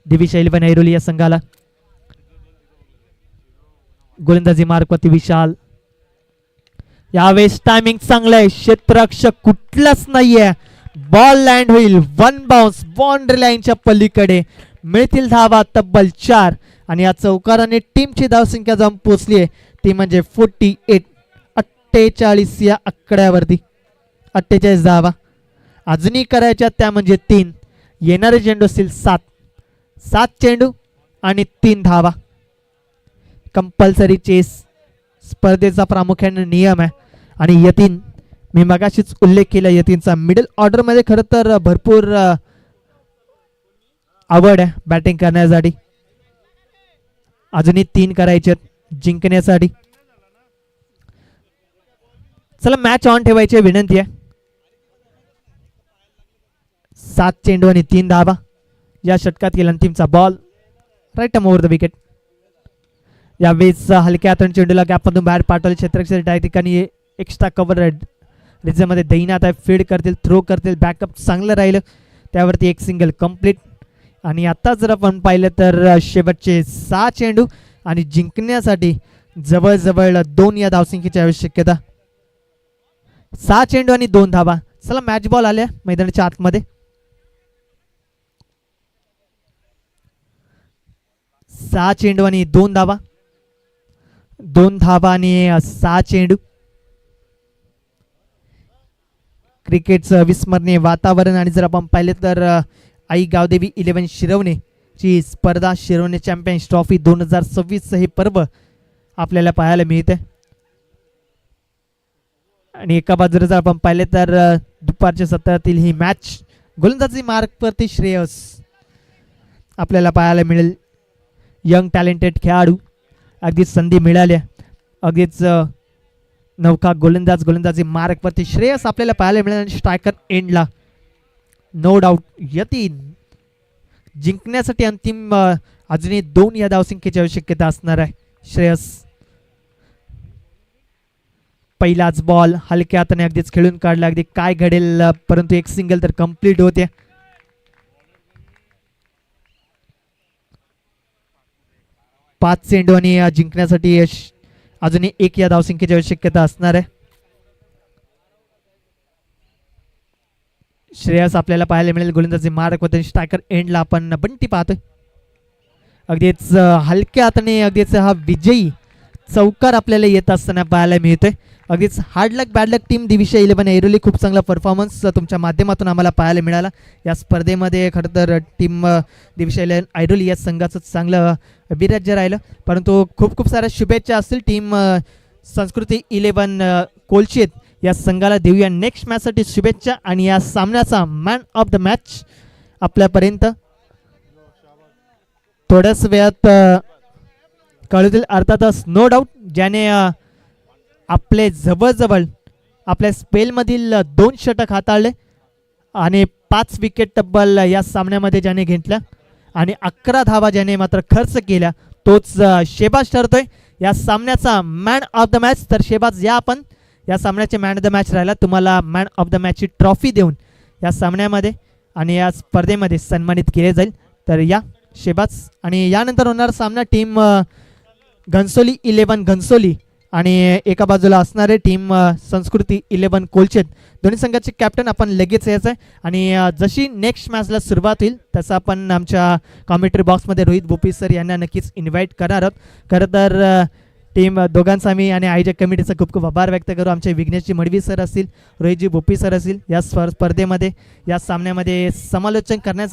दिविशय 11 ऐरोली या संघाला. गोलंदाजी मार्कवरती विशाल, यावेळेस टायमिंग चांगलं आहे, क्षेत्ररक्षक कुठलाच नाहीये, बॉल लँड होईल, 1 बाउन्स बाउंड्री लाईनच्या पलीकडे, मिळतील धावा तब्बल 4 आणि या चौकाराने टीमची धावसंख्या जाऊन पोचली आहे ती म्हणजे 48 या आकड्यावरती 48 धावा. अजूनही करायच्या त्या म्हणजे 3. येणारे चेंडू असतील 7 चेंडू आणि 3 धावा. कंपल्सरी चेस स्पर्धेचा प्रामुख्याने नियम आहे आणि यतीन, मी मगाशीच उल्लेख केला यतीनचा मिडल ऑर्डरमध्ये खरं तर भरपूर आवड आहे बॅटिंग करण्यासाठी. अजूनही 3 करायचे जिंकण्यासाठी. चला मॅच ऑन ठेवायची विनंती आहे. 7 चेंडू आणि 3 धावा. या षटकात केला अंतिमचा ball, right over the wicket. यावेळेस हलक्या हाताने चेंडूला गॅपमधून बाहेर पाठवले क्षेत्ररक्षक त्या ठिकाणी एक्स्ट्रा कव्हर रिझमध्ये दैनात आहे, फीड करतील, थ्रो करतील, बॅकअप चांगलं राहिलं त्यावरती 1 सिंगल कंप्लीट. आणि आता जर आपण पाहिलं तर शेवटचे 6 चेंडू आणि जिंकण्यासाठी जवळजवळ 2 या धावसंख्येची आवश्यकता. 6 चेंडू आणि 2 धावा. चला मॅच बॉल आल्या मैदानाच्या आतमध्ये. 6 चेंडू आणि 2 धावा, 2 धावा आणि 6 चेंडू. क्रिकेटचं अविस्मरणीय वातावरण. आणि जर आपण पाहिलं तर आई गावदेवी 11 शिरवणे ची स्पर्धा, शिरवणे चॅम्पियन्स ट्रॉफी 2026 हे पर्व आपल्याला पाहायला मिळते. आणि एका बाजूला जर आपण पाहिले तर दुपारच्या सत्रातील ही मॅच गोलंदाजी मार्कवरती श्रेयस आपल्याला पाहायला मिळेल. यंग टॅलेंटेड खेळाडू, अगदीच संधी मिळाल्या, अगदीच नौका गोलंदाजी मार्कवरती श्रेयस आपल्याला पाहायला मिळेल. आणि स्ट्रायकर एंडला नो डाऊट यतीन जिंकण्यासाठी अंतिम अजूनही 2 या धावसंख्येची आवश्यकता असणार आहे. श्रेयस पहिलाच बॉल हलक्या हाताने अगदीच खेळून काढला, अगदी काय घडेल, परंतु 1 सिंगल तर कंप्लीट होते. पाच चेंडू आणि जिंकण्यासाठी अजूनही 1 या धावसंख्येची आवश्यकता असणार आहे. श्रेयस आपल्याला पाहायला मिळेल गोलंदाजी मार्क होते. स्ट्रायकर एंडला आपण बंटी पाहतोय, अगदीच हलक्या हाताने अगदीच हा विजयी चौकार आपल्याला येत असताना पाहायला मिळतोय. अगदीच हार्ड लक बॅड लक टीम दिविशय 11 ऐरोली खूप चांगला परफॉर्मन्स तुमच्या माध्यमातून आम्हाला पाहायला मिळाला या स्पर्धेमध्ये. खरं तर टीम दिविशय 11 ऐरोली या संघाचं चांगलं अभिराज्य राहिलं, परंतु खूप खूप साऱ्या शुभेच्छा असतील टीम संस्कृती 11 कोलशेत या संघाला देऊया नेक्स्ट मॅचसाठी शुभेच्छा. आणि या सामन्याचा मॅन ऑफ द मॅच आपल्यापर्यंत थोड्याच वेळात कळतील अर्थातच. नो डाऊट ज्याने आपले जवळजवळ आपल्या स्पेलमधील 2 षटक हाताळले आणि 5 विकेट तब्बल या सामन्यामध्ये ज्याने घेतल्या आणि 11 धावा ज्याने मात्र खर्च केल्या, तोच शेबाज ठरतोय या सामन्याचा मॅन ऑफ द मॅच. तर शेबाज या आपण या सामन्याचे मॅन ऑफ द मॅच राहिला, तुम्हाला मॅन ऑफ द मॅचची ट्रॉफी देऊन या सामन्यामध्ये आणि या स्पर्धेमध्ये सन्मानित केले जाईल. तर या शेबाज. आणि यानंतर होणारा सामना टीम घनसोली 11 घनसोली आणि एका बाजूला असणारे टीम संस्कृती 11 कोलचेत. दोन्ही संघाचे कॅप्टन आपण लगेच यायचं आहे आणि जशी नेक्स्ट मॅचला सुरुवात होईल तसं आपण आमच्या कॉमेंट्री बॉक्समध्ये रोहित भोपी सर यांना नक्कीच इन्व्हाइट करणार आहोत. खरं तर टीम दोघांचा मी आणि आयोजक कमिटीचा खूप खूप आभार व्यक्त करू. आमचे विघ्नेशजी मडवी सर असतील, रोहितजी भोपी सर असतील, या स्पर्धेमध्ये या सामन्यामध्ये समालोचन करण्यासाठी